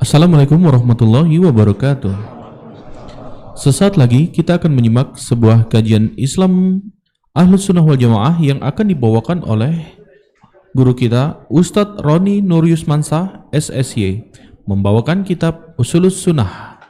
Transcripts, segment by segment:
Assalamualaikum warahmatullahi wabarakatuh. Sesaat lagi kita akan menyimak sebuah kajian Islam Ahlus Sunnah wal Jamaah yang akan dibawakan oleh guru kita Ustadz Roni Nur Yusmansah SSY, membawakan kitab Usulus Sunnah.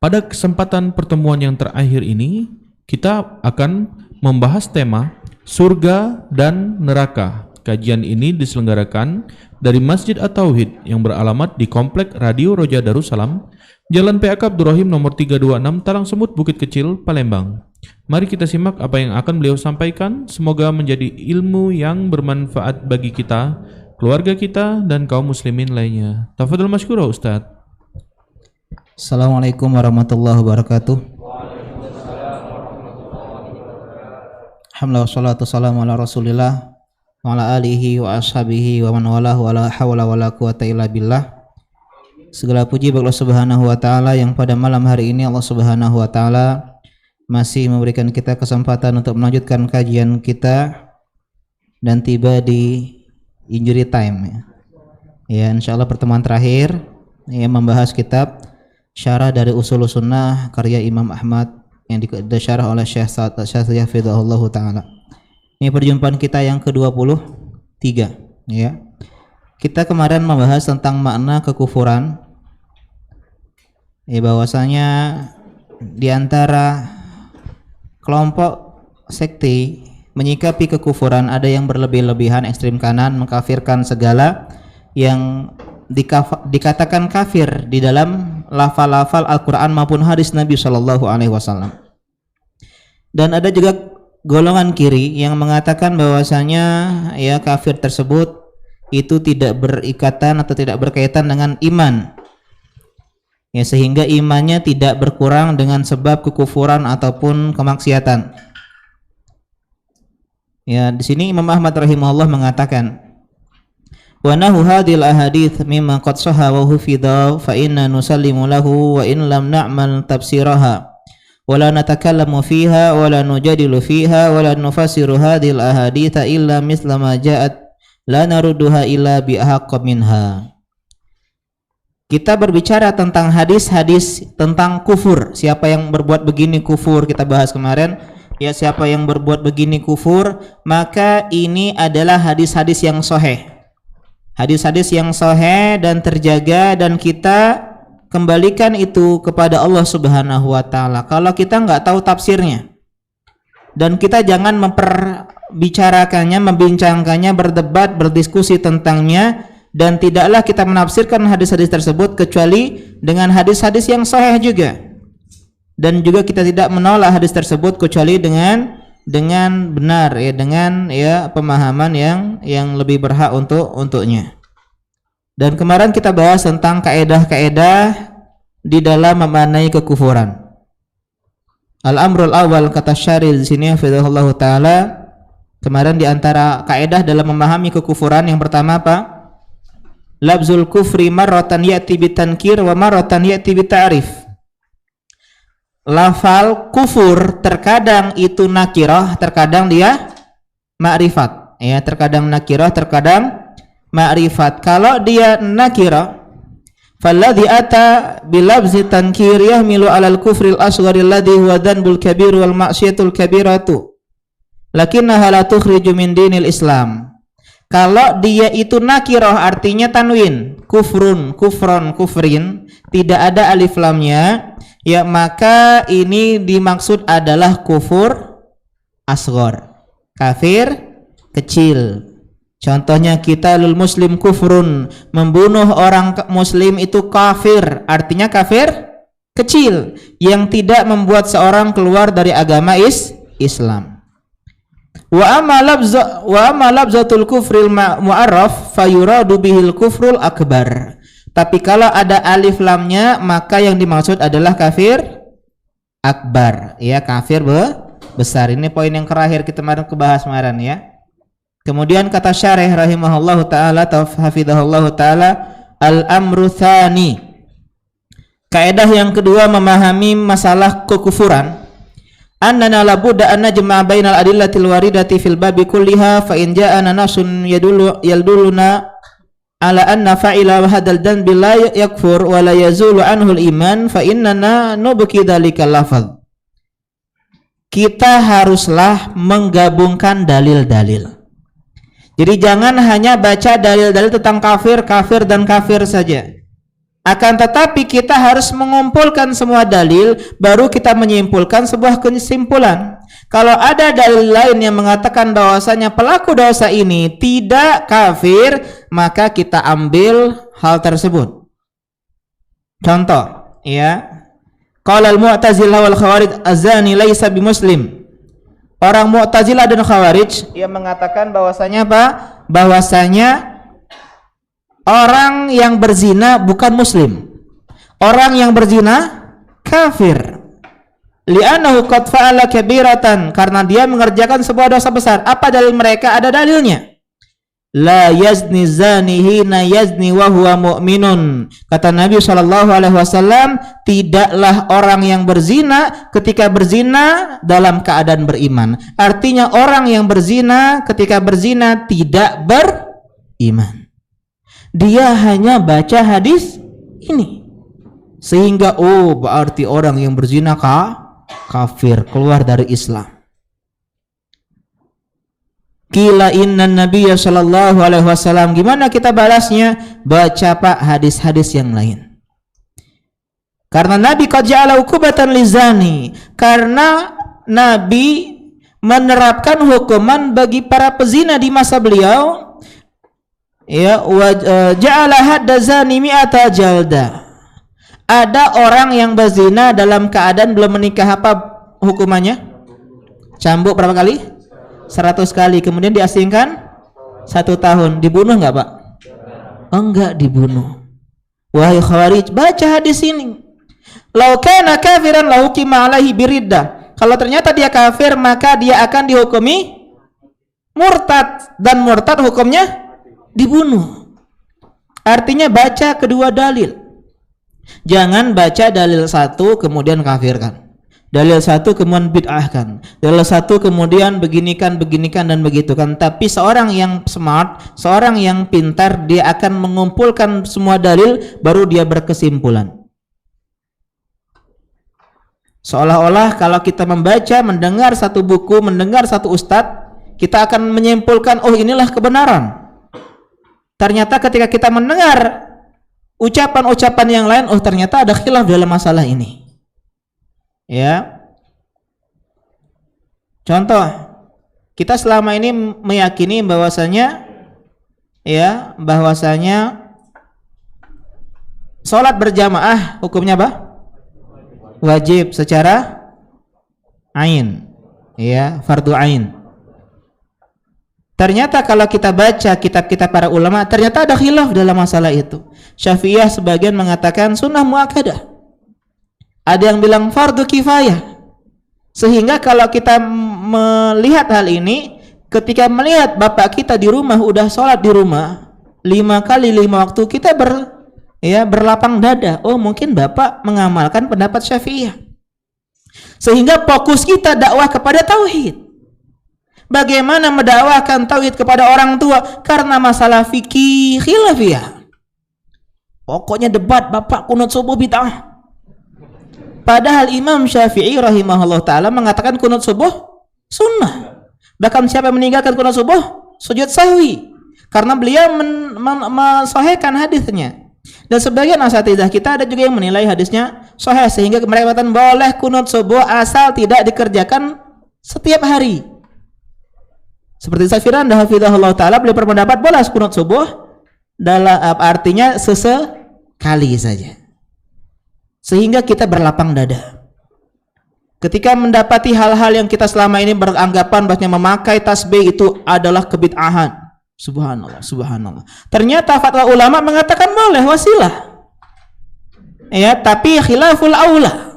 Pada kesempatan pertemuan yang terakhir ini, kita akan membahas tema surga dan neraka. Kajian ini diselenggarakan dari Masjid At-Tauhid yang beralamat di Komplek Radio Roja Darussalam, Jalan PAK Abdurrahim nomor 326 Talang Semut, Bukit Kecil, Palembang. Mari kita simak apa yang akan beliau sampaikan. Semoga menjadi ilmu yang bermanfaat bagi kita, keluarga kita, dan kaum muslimin lainnya. Tafadhol masykurah Ustaz. Assalamualaikum warahmatullahi wabarakatuh. Alhamdulillah wassalatu wassalamu ala Rasulillah wa ala alihi wa ashabihi wa man walahu wa la hawla wa la quwata illa billah. Segala puji bagi Allah Subhanahu wa taala yang pada malam hari ini Allah Subhanahu wa taala masih memberikan kita kesempatan untuk melanjutkan kajian kita dan tiba di injury time ya. Insyaallah pertemuan terakhir yang membahas kitab Syarah dari Usulus Sunnah karya Imam Ahmad yang disyarah oleh Syekh Syafi'i hafizahullah taala. Ini perjumpaan kita yang ke-23 ya. Kita kemarin membahas tentang makna kekufuran. Bahwasanya di antara kelompok sekte menyikapi kekufuran ada yang berlebih-lebihan, ekstrim kanan, mengkafirkan segala yang dikatakan kafir di dalam lafal-lafal Al-Quran maupun hadis Nabi Shallallahu Alaihi Wasallam. Dan ada juga golongan kiri yang mengatakan bahwasanya ya kafir tersebut itu tidak berikatan atau tidak berkaitan dengan iman. Ya, sehingga imannya tidak berkurang dengan sebab kekufuran ataupun kemaksiatan. Ya, di sini Imam Ahmad rahimahullah mengatakan, "Wa nahu hadhil ahadits mimma qad sahha wa hufidha fa inna nusallimu lahu wa in lam na'mal tafsiraha wa la natakallamu fiha wa la nujadilu fiha wa la nufassiru hadhil ahadits illa mithla ma ja'at la narudduha illa bi ahaqqa minha." Kita berbicara tentang hadis-hadis tentang kufur. Siapa yang berbuat begini kufur, kita bahas kemarin. Ya, siapa yang berbuat begini kufur, maka ini adalah hadis-hadis yang sahih. Hadis-hadis yang sahih dan terjaga, dan kita kembalikan itu kepada Allah Subhanahu wa taala. Kalau kita nggak tahu tafsirnya, dan kita jangan memperbicarakannya, membincangkannya, berdebat, berdiskusi tentangnya, dan tidaklah kita menafsirkan hadis-hadis tersebut kecuali dengan hadis-hadis yang sahih juga. Dan juga kita tidak menolak hadis tersebut kecuali dengan benar ya, dengan ya pemahaman yang lebih berhak untuknya. Dan kemarin kita bahas tentang kaedah-kaedah di dalam memaknai kekufuran. Al-amrul awal kata syarih di sini hafizahullah taala. Kemarin di antara kaedah dalam memahami kekufuran yang pertama apa? Labzul kufri marratan ya'ti bitankir wa marratan ya'ti bita'rif. Lafal kufur terkadang itu nakirah, terkadang dia ma'rifat. Ya, terkadang nakirah, terkadang ma'rifat. Kalau dia nakirah, falladhi ata bilabzi tankir yahmilu 'alal kufril asghari alladhi huwa dhanbul kabir wal ma'siyatul kabiratu. Lakinnaha la tukhriju min dinil Islam. Kalau dia itu nakirah artinya tanwin, kufrun, kufron, kufrin, tidak ada alif lamnya, ya maka ini dimaksud adalah kufur asghar, kafir kecil. Contohnya qitalul muslim kufrun, membunuh orang muslim itu kafir, artinya kafir kecil yang tidak membuat seorang keluar dari agama Islam. Wa amma labzatul kufril mu'arraf fayuradu bihil kufrul akbar. Tapi kalau ada alif lamnya maka yang dimaksud adalah kafir akbar, ya kafir besar. Ini poin yang terakhir kita bahas kemarin ya. Kemudian kata syarih rahimahullahu taala hafizahullahu taala, al-amru tsani. Kaidah yang kedua memahami masalah kekufuran. Annana labudda an najma'a bainal adillatil waridati fil babi kulliha fa in ja'ana nasun yadulluna ala anna fa'ila hadzal dzanbi la yakfur wa la yazulu anhu al-iman fa innana nubki dzalikal lafaz. Kita haruslah menggabungkan dalil-dalil. Jadi jangan hanya baca dalil-dalil tentang kafir, kafir dan kafir saja. Akan tetapi kita harus mengumpulkan semua dalil, baru kita menyimpulkan sebuah kesimpulan. Kalau ada dalil lain yang mengatakan bahwasanya pelaku dosa ini tidak kafir, maka kita ambil hal tersebut. Contoh, ya. Qala al-Mu'tazilah wal Khawarij az-zani laisa bimuslim. Orang Mu'tazilah dan Khawarij yang mengatakan bahwasanya apa? Bahwasanya orang yang berzina bukan muslim. Orang yang berzina kafir. Li'annahu qad fa'ala kabiratan, karena dia mengerjakan sebuah dosa besar. Apa dalil mereka? Ada dalilnya. La yazni zani hina yazni wa huwa mu'minun. Kata Nabi SAW, tidaklah orang yang berzina ketika berzina dalam keadaan beriman. Artinya orang yang berzina ketika berzina tidak beriman. Dia hanya baca hadis ini, sehingga berarti orang yang berzina kafir, keluar dari Islam. Qila inna nabiyya sallallahu alaihi wasallam. Gimana kita balasnya? Baca Pak hadis-hadis yang lain. Karena Nabi qad ja'ala uqubatan lizani, karena Nabi menerapkan hukuman bagi para pezina di masa beliau, ya, ja'ala hadda zani mi'ata jalda. Ada orang yang berzina dalam keadaan belum menikah, apa hukumannya? Cambuk berapa kali? 100 kali. Kemudian diasingkan 1 tahun. Dibunuh enggak, Pak? Enggak dibunuh. Wahai Khawarij, baca hadis ini. Lau kana kafiran la hukima alaihi biriddah. Kalau ternyata dia kafir, maka dia akan dihukumi murtad, dan murtad hukumnya dibunuh. Artinya baca kedua dalil. Jangan baca dalil satu kemudian kafirkan, dalil satu kemudian bid'ahkan, dalil satu kemudian beginikan dan begitu kan. Tapi seorang yang smart, seorang yang pintar, dia akan mengumpulkan semua dalil, baru dia berkesimpulan. Seolah-olah kalau kita membaca, mendengar satu buku, mendengar satu ustadz, kita akan menyimpulkan, oh inilah kebenaran. Ternyata ketika kita mendengar ucapan-ucapan yang lain, oh ternyata ada khilaf dalam masalah ini. Ya. Contoh, kita selama ini meyakini bahwasanya sholat berjamaah hukumnya apa? Wajib secara ain, ya, fardu ain. Ternyata kalau kita baca kitab-kitab para ulama, ternyata ada khilaf dalam masalah itu. Syafi'iyah sebagian mengatakan sunnah muakkadah, ada yang bilang fardu kifayah. Sehingga kalau kita melihat hal ini, ketika melihat bapak kita di rumah udah sholat di rumah 5 kali 5 waktu, kita berlapang dada, oh mungkin bapak mengamalkan pendapat Syafi'iyah. Sehingga fokus kita dakwah kepada tauhid. Bagaimana mendakwahkan tauhid kepada orang tua? Karena masalah fikih khilafiyah. Pokoknya debat, bapak kunut subuh bid'ah. Padahal Imam Syafi'i rahimahullah ta'ala mengatakan kunut subuh sunnah. Bahkan siapa yang meninggalkan kunut subuh, sujud sahwi. Karena beliau mensahihkan hadisnya. Dan sebagian asatidzah kita ada juga yang menilai hadisnya sahih, sehingga mereka mengatakan boleh kunut subuh asal tidak dikerjakan setiap hari. Seperti Safiran hafizahullah ta'ala, beliau berpendapat boleh kunut subuh dalam artinya sesekali saja. Sehingga kita berlapang dada ketika mendapati hal-hal yang kita selama ini beranggapan bahwasanya memakai tasbih itu adalah kebid'ahan. Subhanallah, subhanallah. Ternyata fatwa ulama mengatakan boleh wasilah. Ya, tapi khilaful aula,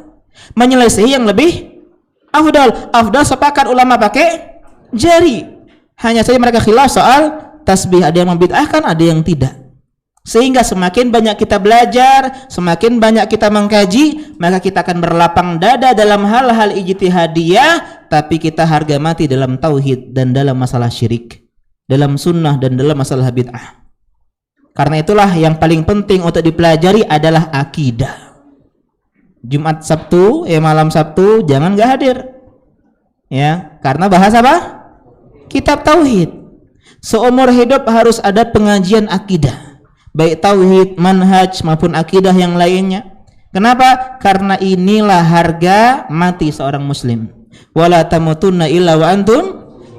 menyelesaikan yang lebih afdal. Afdal sepakat ulama pakai jari. Hanya saja mereka khilaf soal tasbih, ada yang membid'ahkan, ada yang tidak. Sehingga semakin banyak kita belajar, semakin banyak kita mengkaji, maka kita akan berlapang dada dalam hal-hal ijtihadiyah, tapi kita harga mati dalam tauhid dan dalam masalah syirik, dalam sunnah dan dalam masalah bid'ah. Karena itulah yang paling penting untuk dipelajari adalah akidah. Jumat Sabtu, malam Sabtu jangan nggak hadir. Ya, karena bahas apa? Kitab tauhid. Seumur hidup harus ada pengajian akidah. Baik tauhid, manhaj maupun akidah yang lainnya. Kenapa? Karena inilah harga mati seorang muslim. Wala tamutunna illa wa antum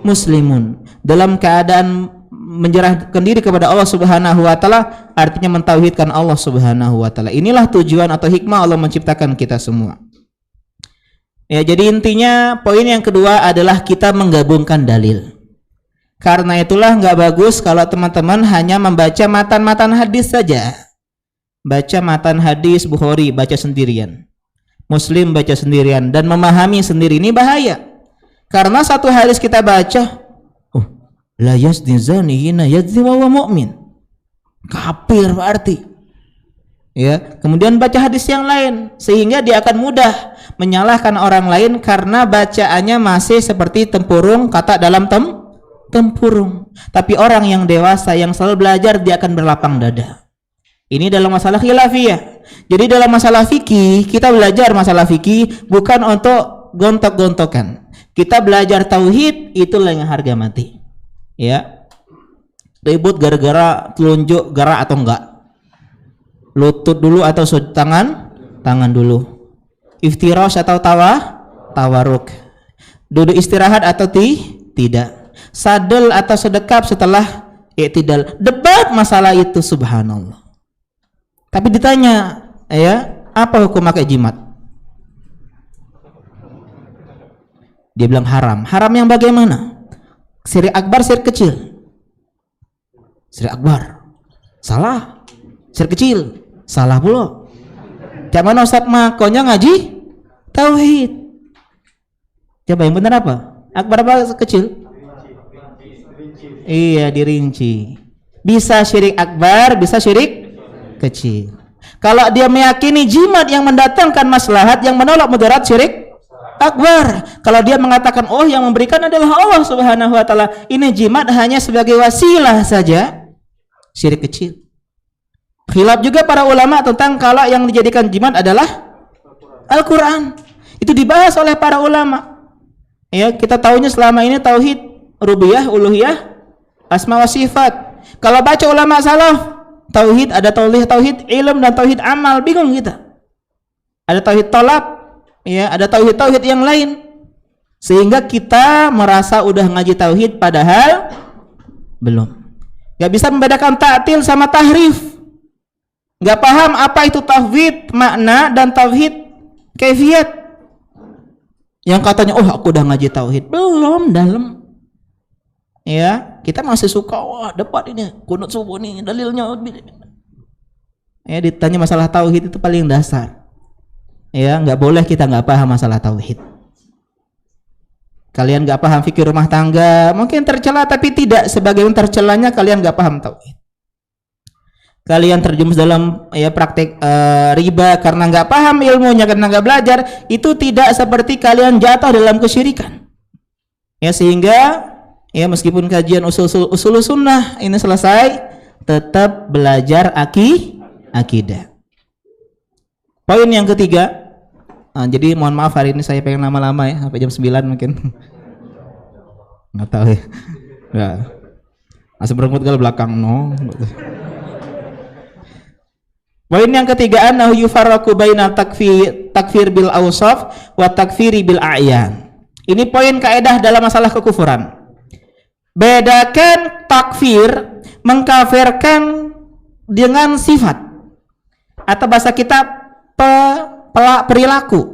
muslimun. Dalam keadaan menyerahkan diri kepada Allah Subhanahu wa taala artinya mentauhidkan Allah Subhanahu wa taala. Inilah tujuan atau hikmah Allah menciptakan kita semua. Ya, jadi intinya poin yang kedua adalah kita menggabungkan dalil. Karena itulah nggak bagus kalau teman-teman hanya membaca matan-matan hadis saja. Baca matan hadis Bukhari baca sendirian, Muslim baca sendirian dan memahami sendiri, ini bahaya. Karena satu hadis kita baca, la yazni zani hina yazni wa mu'min, kafir berarti. Ya, kemudian baca hadis yang lain sehingga dia akan mudah menyalahkan orang lain karena bacaannya masih seperti tempurung kata dalam tempurung. Tapi orang yang dewasa yang selalu belajar dia akan berlapang dada. Ini dalam masalah khilafiyah. Jadi dalam masalah fikih kita belajar masalah fikih bukan untuk gontok-gontokan. Kita belajar tauhid, itulah yang harga mati. Ya, ribut gara-gara telunjuk gerak atau enggak, lutut dulu atau tangan dulu, iftirash atau tawaruk, duduk istirahat atau tidak, sadel atau sedekap setelah i'tidal, debat masalah itu, subhanallah. Tapi ditanya, ya, apa hukum pakai jimat? Dia bilang haram. Haram yang bagaimana? Syirik akbar, syirik kecil. Syirik akbar salah, syirik kecil salah pula. Cak mana Ustaz makonya ngaji tauhid. Coba yang benar apa? Akbar apa kecil? Iya, dirinci. Bisa syirik akbar, bisa syirik kecil. Kalau dia meyakini jimat yang mendatangkan maslahat, yang menolak mudarat, syirik akbar. Kalau dia mengatakan oh yang memberikan adalah Allah Subhanahu wa taala, ini jimat hanya sebagai wasilah saja, syirik kecil. Khilaf juga para ulama tentang kalau yang dijadikan jimat adalah Al-Qur'an. Itu dibahas oleh para ulama. Ya, kita tahunya selama ini tauhid rububiyah, uluhiyah, asma wa sifat. Kalau baca ulama salaf, tauhid ada tauhid ilm dan tauhid amal, bingung kita. Ada tauhid tolak, ya, ada tauhid yang lain, sehingga kita merasa udah ngaji tauhid padahal belum. Gak bisa membedakan ta'til sama tahrif, gak paham apa itu tauhid makna dan tauhid kaifiyat. Yang katanya oh aku udah ngaji tauhid, belum dalam. Ya, kita masih suka wah debat ini kunut subuh nih dalilnya. Ya, ditanya masalah tauhid itu paling dasar. Ya, nggak boleh kita nggak paham masalah tauhid. Kalian nggak paham fikih rumah tangga, mungkin tercela, tapi tidak sebagaimana tercelanya kalian nggak paham tauhid. Kalian terjumus dalam praktek riba karena nggak paham ilmunya, karena nggak belajar, itu tidak seperti kalian jatuh dalam kesyirikan. Ya, sehingga ya meskipun kajian usul sunnah ini selesai, tetap belajar akidah. Poin yang ketiga. Jadi mohon maaf hari ini saya pengen lama-lama ya, sampai jam 9 mungkin. Nggak tahu ya. Nggak. Masih beremut ke belakang no. Poin yang ketiga, annahu yufarraqu baina takfir bil awsaf wa takfiri bil a'yan. Ini poin kaidah dalam masalah kekufuran. Bedakan takfir, mengkafirkan dengan sifat, atau bahasa kita perilaku,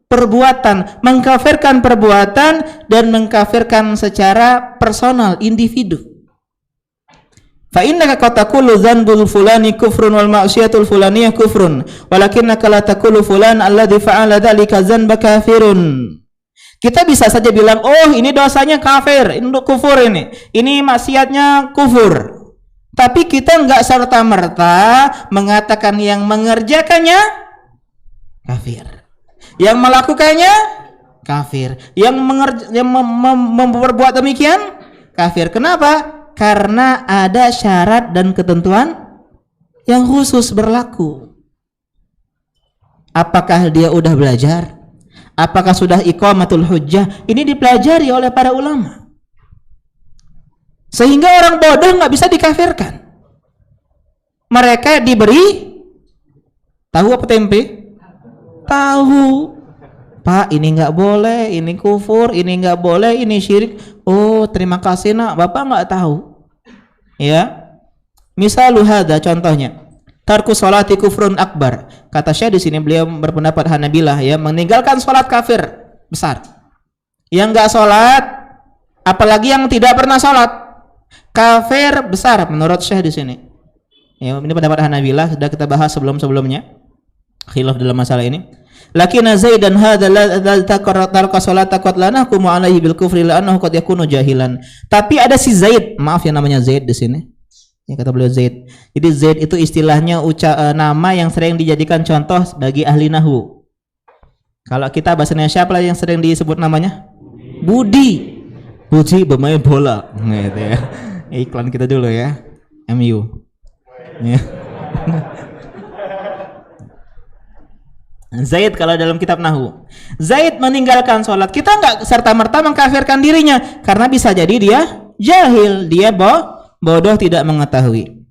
perbuatan, mengkafirkan perbuatan dan mengkafirkan secara personal, individu. Fa innaka qad taqulu dzanbul fulani kufrun wal ma'siyatul fulaniyah kufrun walakinnaka la taqulu fulan alladzi fa'ala dzalika dzanba kafirun. Kita bisa saja bilang oh ini dosanya kafir, ini kufur, ini maksiatnya kufur. Tapi kita enggak serta-merta mengatakan yang mengerjakannya kafir, yang melakukannya kafir, yang memperbuat demikian kafir. Kenapa? Karena ada syarat dan ketentuan yang khusus berlaku. Apakah dia udah belajar? Apakah sudah iqamatul hujjah? Ini dipelajari oleh para ulama. Sehingga orang bodoh nggak bisa dikafirkan. Mereka diberi tahu apa tempe? Tahu. Pak, ini nggak boleh, ini kufur, ini nggak boleh, ini syirik. Oh, terima kasih nak, Bapak nggak tahu. Ya, misalu hada contohnya. Tarku sholati kufrun akbar. Kata Syekh di sini, beliau berpendapat Hanabilah, ya, meninggalkan sholat kafir besar. Yang nggak sholat, apalagi yang tidak pernah sholat, kafir besar menurut Syekh di sini. Ya, ini pendapat Hanabilah, sudah kita bahas sebelumnya. Khilaf dalam masalah ini. Lakin Zaidan hadza la taraka salata qad la nahkumu alaihi bil kufri la annahu qad yakunu jahilan. Tapi ada si Zaid, maaf ya namanya Zaid di sini. Ya, kata beliau Zaid. Jadi Zaid itu istilahnya nama yang sering dijadikan contoh bagi ahli nahwu. Kalau kita bahasanya siapa yang sering disebut namanya? Budi. Budi bermain bola. Gitu ya. Iklan kita dulu ya. MU. Ya. Zaid kalau dalam kitab Nahwu, Zaid meninggalkan sholat, kita nggak serta-merta mengkafirkan dirinya, karena bisa jadi dia jahil, dia bodoh tidak mengetahui.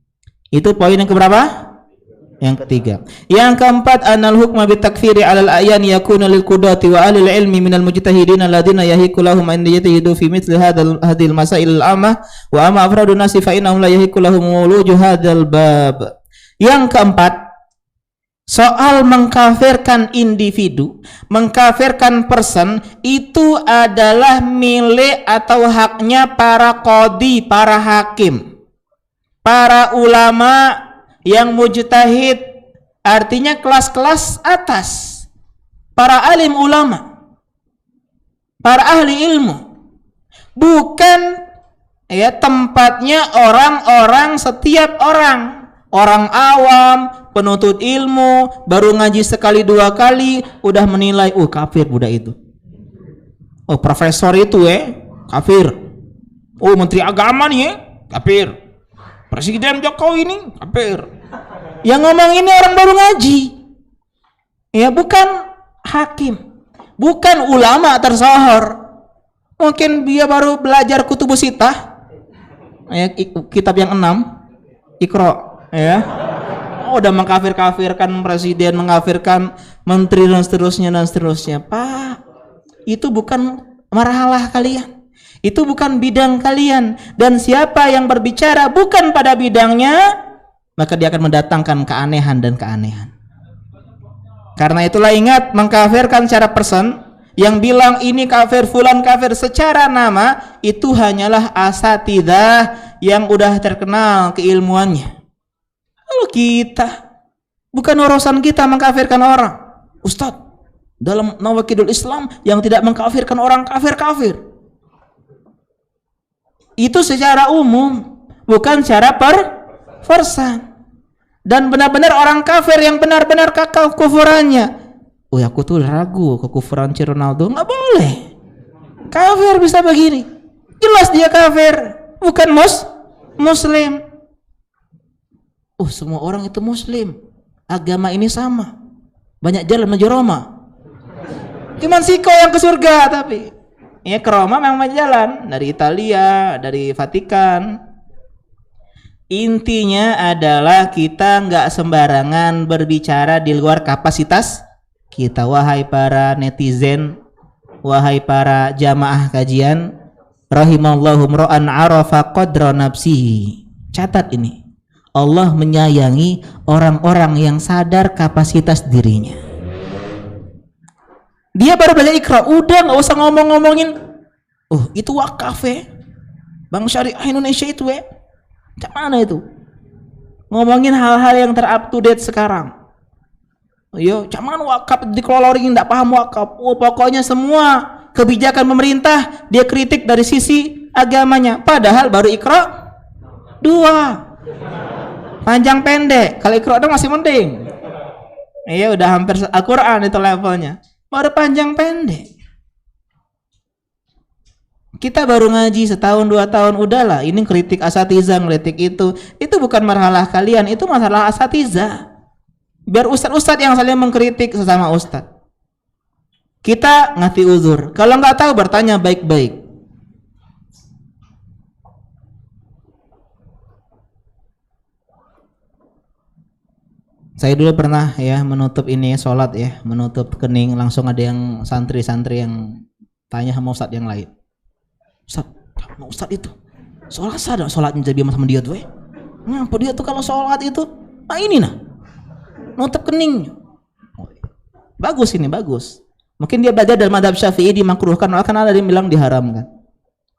Itu poin yang keberapa? Yang ketiga. Yang keempat, anal hukma bitakfiri alal ayan yakunu lil qudati wa alil ilmi minal mujtahidin alladziina yahiqu lahum an yajtahidu fi mithli hadhil masail al-amah wa amma afradun nasi fa innahum la yahiqu lahum wuluju hadzal bab. Yang keempat, soal mengkafirkan individu, mengkafirkan person, itu adalah milik atau haknya para qadhi, para hakim, para ulama yang mujtahid, artinya kelas-kelas atas, para alim ulama, para ahli ilmu, bukan ya tempatnya orang-orang, setiap orang awam, penuntut ilmu, baru ngaji sekali dua kali udah menilai, kafir budak itu. Oh, profesor itu kafir. Oh, menteri agama nih kafir. Presiden Jokowi ini kafir. Yang ngomong ini orang baru ngaji. Ya, bukan hakim, bukan ulama tersohor. Mungkin dia baru belajar kutubus sittah. Ya, kitab yang 6, Iqra, ya. Udah mengkafir-kafirkan presiden, mengkafirkan menteri dan seterusnya. Pak, itu bukan marhalah kalian, itu bukan bidang kalian, dan siapa yang berbicara bukan pada bidangnya, maka dia akan mendatangkan keanehan dan keanehan. Karena itulah ingat, mengkafirkan secara person, yang bilang ini kafir, fulan kafir secara nama, itu hanyalah asatidzah yang udah terkenal keilmuannya. Kalau kita, bukan urusan kita mengkafirkan orang. Ustadz, dalam Nawaqidul Islam yang tidak mengkafirkan orang kafir. Itu secara umum, bukan secara person. Dan benar-benar orang kafir yang benar-benar kakak kufurannya. Aku tuh ragu kekufuran Ronaldo, nggak boleh. Kafir bisa begini. Jelas dia kafir, bukan muslim. Semua orang itu muslim, agama ini sama, banyak jalan menuju Roma. Cuman Siko yang ke surga, tapi ya ke Roma memang banyak jalan, dari Italia, dari Vatikan. Intinya adalah kita nggak sembarangan berbicara di luar kapasitas kita. Wahai para netizen, wahai para jamaah kajian, rahimallahu mro'an arafa qadra nafsihi. Catat ini, Allah menyayangi orang-orang yang sadar kapasitas dirinya. Dia baru belajar Iqra, udah nggak usah ngomong-ngomongin. Itu wakaf Bank Syariah Indonesia itu Cak mana itu? Ngomongin hal-hal yang ter-up to date sekarang. Cak mana wakaf dikelola orang yang nggak paham wakaf. Pokoknya semua kebijakan pemerintah dia kritik dari sisi agamanya. Padahal baru Iqra 2. Panjang pendek, kalau Iqra dong masih mending. Udah hampir Al-Quran itu levelnya. Baru panjang pendek. Kita baru ngaji setahun 2 tahun, udahlah ini kritik asatiza, kritik itu bukan masalah kalian, itu masalah asatiza. Biar ustadz-ustadz yang saling mengkritik sesama ustadz. Kita ngasih uzur, kalau nggak tahu bertanya baik-baik. Saya dulu pernah ya menutup ini sholat ya, menutup kening, langsung ada yang santri-santri yang tanya sama ustadz yang lain. Ustadz itu sholat sadar sholatnya jadi sama dia tuh ngapa dia tuh kalau sholat itu ini nutup kening. Bagus ini, bagus. Mungkin dia belajar dalam madhab Syafi'i dimakruhkan, akan ada yang bilang diharamkan.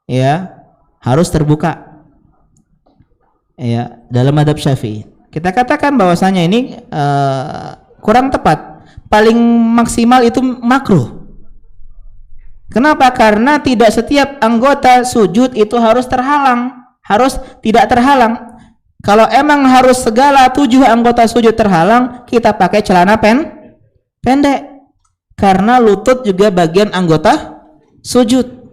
Ya, harus terbuka. Ya, dalam madhab Syafi'i. Kita katakan bahwasanya ini kurang tepat. Paling maksimal itu makruh. Kenapa? Karena tidak setiap anggota sujud itu harus terhalang, harus tidak terhalang. Kalau emang harus segala 7 anggota sujud terhalang, kita pakai celana pendek. Karena lutut juga bagian anggota sujud.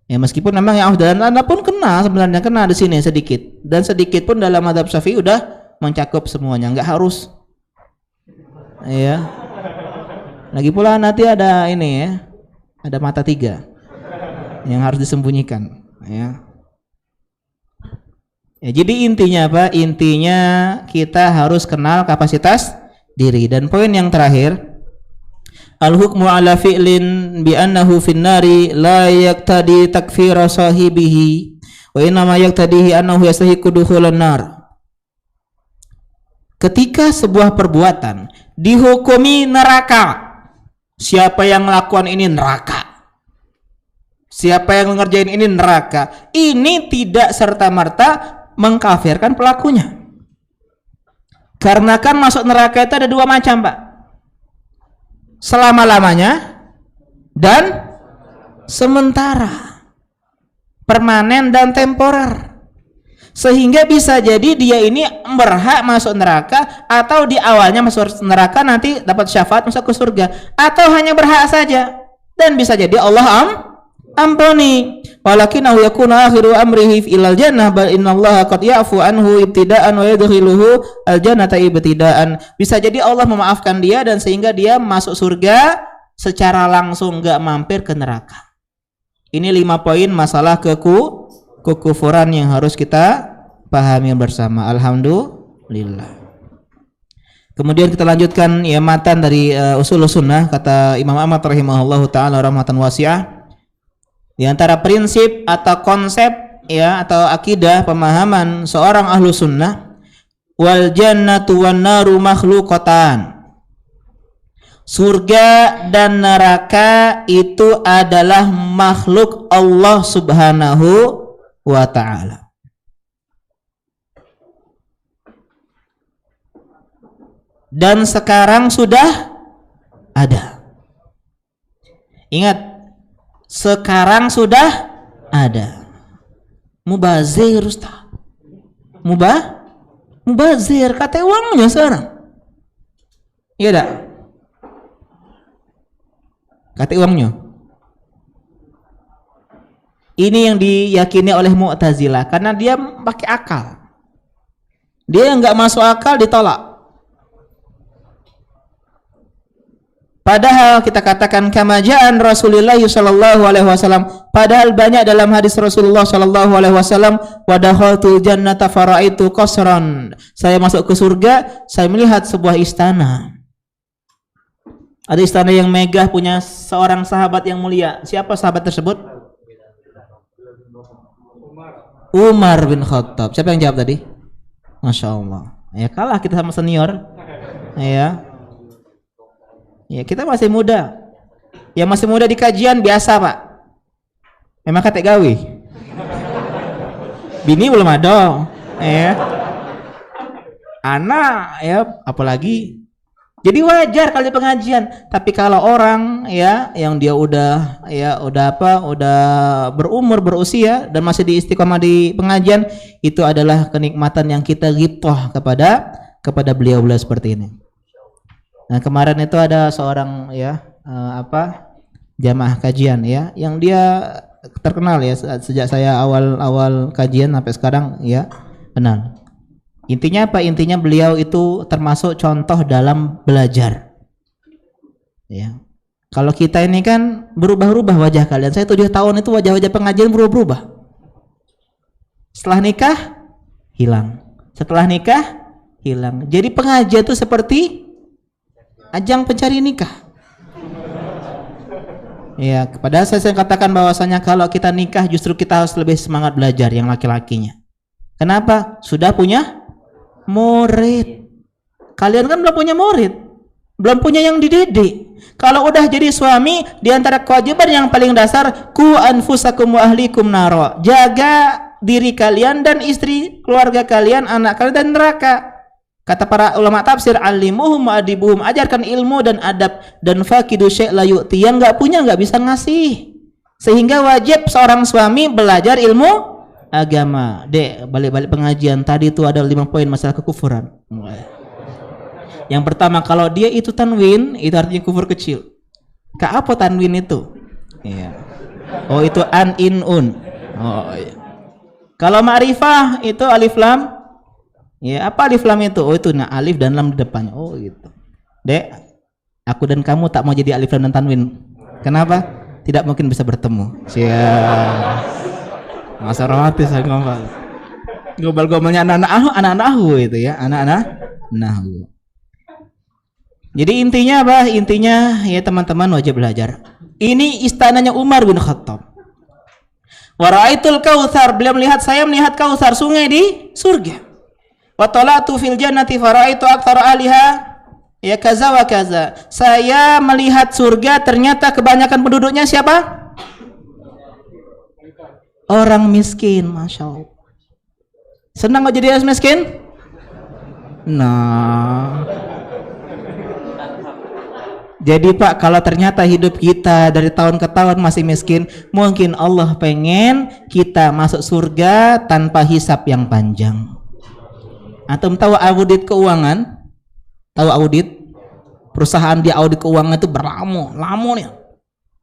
Ya meskipun memang yang afdalan pun kena, sebenarnya kena di sini sedikit. Dan sedikit pun dalam mazhab Syafi'i udah mencakup semuanya, enggak harus. Ya. Lagi pula nanti ada ini ya, ada mata 3 yang harus disembunyikan. Ya. Ya, jadi intinya apa? Intinya kita harus kenal kapasitas diri. Dan poin yang terakhir, al-hukmu ala fi'lin bi annahu finnari la yaqtadi takfira sahibihi wa innama yaqtadihi annahu yastahiqu dukhulan nar. Ketika sebuah perbuatan dihukumi neraka, siapa yang melakukan ini neraka, siapa yang mengerjain ini neraka, ini tidak serta-merta mengkafirkan pelakunya. Karena kan masuk neraka itu ada 2 macam, Pak. Selama-lamanya dan sementara, permanen dan temporer. Sehingga bisa jadi dia ini berhak masuk neraka, atau di awalnya masuk neraka nanti dapat syafaat masuk ke surga, atau hanya berhak saja. Dan bisa jadi Allah ampuni. Walakinahu yakunu akhiru amrihi ilal jannah bal innallaha qad ya'fu anhu ibtida'an wa yadkhiluhu aljannata ibtida'an. Bisa jadi Allah memaafkan dia dan sehingga dia masuk surga secara langsung, enggak mampir ke neraka. Ini 5 poin masalah kekufuran yang harus kita pahami bersama. Alhamdulillah. Kemudian kita lanjutkan ya matan dari Ushulus Sunnah, kata Imam Ahmad rahimahullahu taala rahmatan wasi'ah. Di antara prinsip atau konsep ya atau akidah pemahaman seorang ahlu sunnah, wal jannatu wan naru makhluqatan. Surga dan neraka itu adalah makhluk Allah Subhanahu wa ta'ala. Dan sekarang sudah ada. Ingat, sekarang sudah ada. Mubazir Ustaz. Mubazir kata uangnya sekarang. Iya tak? Kata uangnya. Ini yang diyakini oleh Mu'tazilah karena dia pakai akal. Dia enggak masuk akal ditolak. Padahal kita katakan kama ja'an Rasulullah sallallahu alaihi wasallam, padahal banyak dalam hadis Rasulullah sallallahu alaihi wasallam, wa dakhaltul jannata faraitu qasran. Saya masuk ke surga, saya melihat sebuah istana. Ada istana yang megah punya seorang sahabat yang mulia. Siapa sahabat tersebut? Umar bin Khattab. Siapa yang jawab tadi? Masya Allah. Ya kalah kita sama senior. Ya. Ya, kita masih muda. Yang masih muda di kajian biasa, Pak. Memang kate gawe. Bini belum ada. Ya. Anak ya apalagi. Jadi wajar kali pengajian. Tapi kalau orang ya yang dia udah berumur, berusia dan masih di istiqomah di pengajian, itu adalah kenikmatan yang kita ghibthah kepada beliau-beliau seperti ini. Nah, kemarin itu ada seorang jamaah kajian ya, yang dia terkenal ya sejak saya awal-awal kajian sampai sekarang ya, kenal. Intinya apa? Intinya beliau itu termasuk contoh dalam belajar. Ya. Kalau kita ini kan berubah-ubah wajah kalian. Saya 7 tahun itu wajah-wajah pengajian berubah-ubah. Setelah nikah hilang. Setelah nikah hilang. Jadi pengajian itu seperti ajang pencari nikah. Ya, padahal saya katakan bahwasanya kalau kita nikah justru kita harus lebih semangat belajar yang laki-lakinya. Kenapa? Sudah punya murid. Kalian kan belum punya murid, belum punya yang dididik. Kalau udah jadi suami, di antara kewajiban yang paling dasar, ku anfusakum wa ahlikum naro. Jaga diri kalian dan istri, keluarga kalian, anak kalian dan neraka. Kata para ulama tafsir, alimuhum wa adibuhum, ajarkan ilmu dan adab, dan fakidu syai' la yu'ti, yang enggak punya enggak bisa ngasih. Sehingga wajib seorang suami belajar ilmu agama. Dek, balik-balik pengajian tadi itu ada 5 poin masalah kekufuran. Yang pertama, kalau dia itu tanwin, itu artinya kufur kecil. Apa tanwin itu? Iya. Oh, itu an, in, un. Oh, iya. Kalau ma'rifah itu alif lam. Ya, apa alif lam itu? Oh, itu nah alif dan lam di depannya. Oh, gitu. Dek, aku dan kamu tak mau jadi alif lam dan tanwin. Kenapa? Tidak mungkin bisa bertemu. Siap. Masa romantis saya ngomong. Gobal-gobalnya anak-anak ahu itu ya, anak-anak nahu. Jadi intinya apa? Intinya ya teman-teman wajib belajar. Ini istananya Umar bin Khattab. Wa ra'aitul kautsar, beliau melihat, saya melihat kautsar, sungai di surga. Wa talatu fil jannati fa ra'aitu aktsara aliha ya kaza wa kaza. Saya melihat surga, ternyata kebanyakan penduduknya siapa? Orang miskin, Masya Allah. Senang nggak jadi orang miskin? Nah, jadi Pak, kalau ternyata hidup kita dari tahun ke tahun masih miskin, mungkin Allah pengen kita masuk surga tanpa hisab yang panjang. Antum tahu audit keuangan? Tahu audit? Perusahaan dia audit keuangan itu lama nih.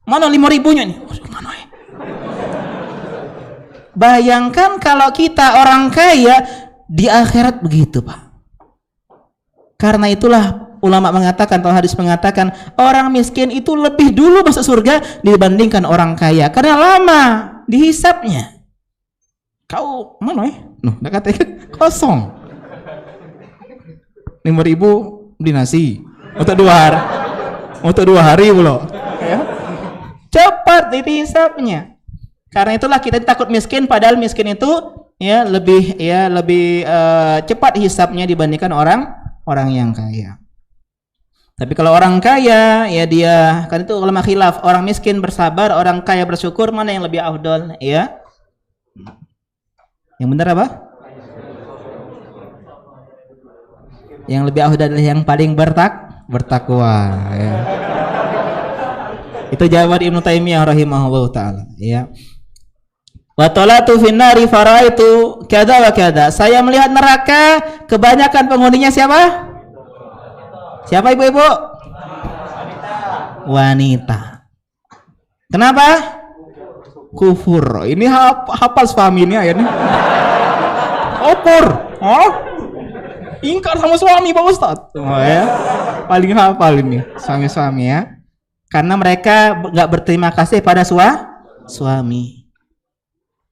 Mana 5.000-nya nih? Mana ya? Bayangkan kalau kita orang kaya di akhirat begitu, Pak. Karena itulah ulama mengatakan, atau hadis mengatakan, orang miskin itu lebih dulu masuk surga dibandingkan orang kaya karena lama dihisapnya. Kau mana ya? Nuh, udah katanya kosong. 5.000 beli nasi untuk 2 hari. Untuk 2 hari pula. Ya. Cepat dihisapnya. Karena itulah kita takut miskin, padahal miskin itu lebih cepat hisapnya dibandingkan orang yang kaya. Tapi kalau orang kaya ya dia, kan itu ulama khilaf, orang miskin bersabar, orang kaya bersyukur, mana yang lebih afdal ya? Yang benar apa? Yang lebih afdal adalah yang paling bertakwa ya. Itu jawaban Ibnu Taimiyah rahimahullah taala ya. Wa talatu finnari faraitu kada wa kada. Saya melihat neraka, kebanyakan penghuninya siapa? Siapa ibu-ibu? Wanita. Kenapa? Kufur. Ini hafal suami ini ayatnya. Kufur. Oh? Ingkar sama suami Pak Ustadz. Oh ya. Paling hafal ini suami-suami ya. Karena mereka enggak berterima kasih pada suami.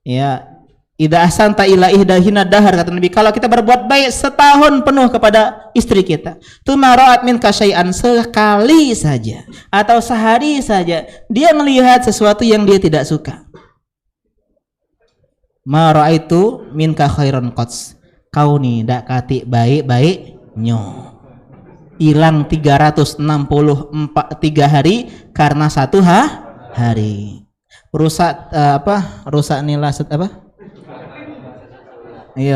Ya, idza ahsanta ila ihdahina dahar, kata Nabi, kalau kita berbuat baik setahun penuh kepada istri kita, tuma ra'at minka syai'an, sekali saja atau sehari saja dia melihat sesuatu yang dia tidak suka, ma ra'aitu minka khairan qats, kau nih dak kati baik-baik nyo, hilang 363 hari karena 1 hari. Rusak rusak nilai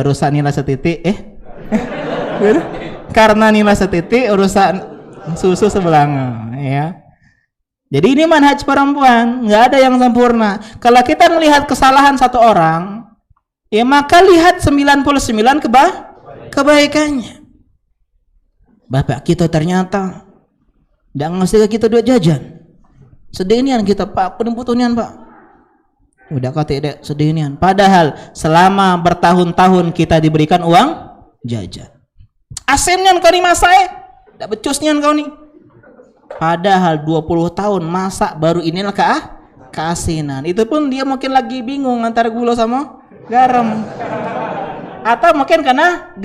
rusak nilai setitik karena nilai setitik rusak susu sebelanga ya. Jadi ini manhaj perempuan, nggak ada yang sempurna. Kalau kita melihat kesalahan satu orang ya, maka lihat 99 kebaikannya. Bapak kita ternyata nggak ngasih ke kita duit jajan. Sedih nian kita Pak, kudu butuh nian Pak. Udah kata dek sedih nian. Padahal selama bertahun-tahun kita diberikan uang jajan. Asen nian kau ni masak dak becus nian kau ni. Padahal 20 tahun masak baru inilah keasinan. Itu pun dia mungkin lagi bingung antara gula sama garam. Atau mungkin karena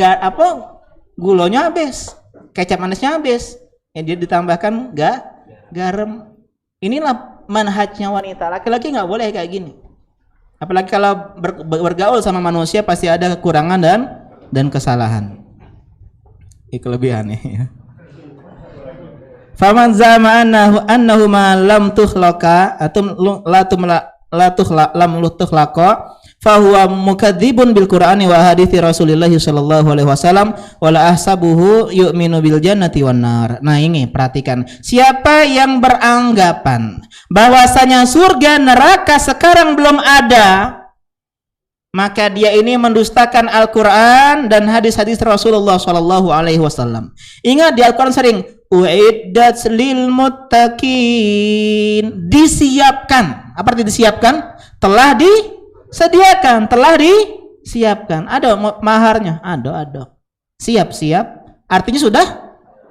gulanya habis, kecap manisnya habis. Yang dia ditambahkan garam. Inilah manhajnya wanita. Laki-laki nggak boleh kayak gini. Apalagi kalau bergaul sama manusia pasti ada kekurangan dan kesalahan. Kelebihannya ya. Faman zama annahu ma lam tukhlaqa lam tukhlaqa fahuwa mukadzibun bil Qur'ani wa hadithi Rasulillah sallallahu alaihi wasallam wala ahsabuhu yu'minu bil jannati wan nar. Nah, ini perhatikan. Siapa yang beranggapan bahwasanya surga neraka sekarang belum ada, maka dia ini mendustakan Al-Qur'an dan hadis-hadis Rasulullah sallallahu alaihi wasallam. Ingat di Al-Qur'an sering uiddat lil muttaqin, disiapkan. Apa arti disiapkan? Telah disediakan, telah disiapkan. Ada maharnya, ada. Siap. Artinya sudah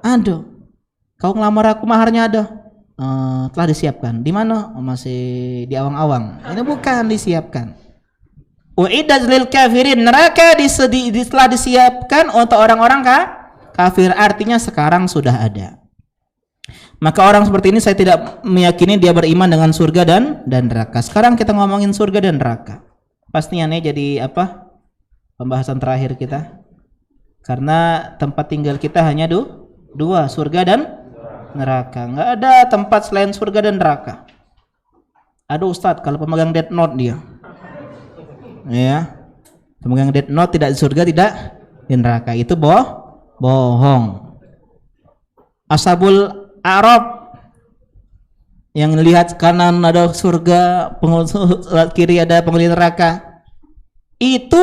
ada. Kau ngelamar aku maharnya ada. Telah disiapkan. Di mana? Masih di awang-awang. Ini bukan disiapkan. Uiddat lil kafirin, neraka telah disiapkan untuk orang-orang kafir, artinya sekarang sudah ada. Maka orang seperti ini saya tidak meyakini dia beriman dengan surga dan neraka. Sekarang kita ngomongin surga dan neraka. Pastinya nih jadi apa? Pembahasan terakhir kita. Karena tempat tinggal kita hanya dua, surga dan neraka. Nggak ada tempat selain surga dan neraka. Aduh Ustadz, kalau pemegang Death Note dia. Ya. Pemegang Death Note tidak di surga, tidak di neraka. Itu bohong. Ashabul Arab yang lihat kanan ada surga, kiri ada penghuni neraka, itu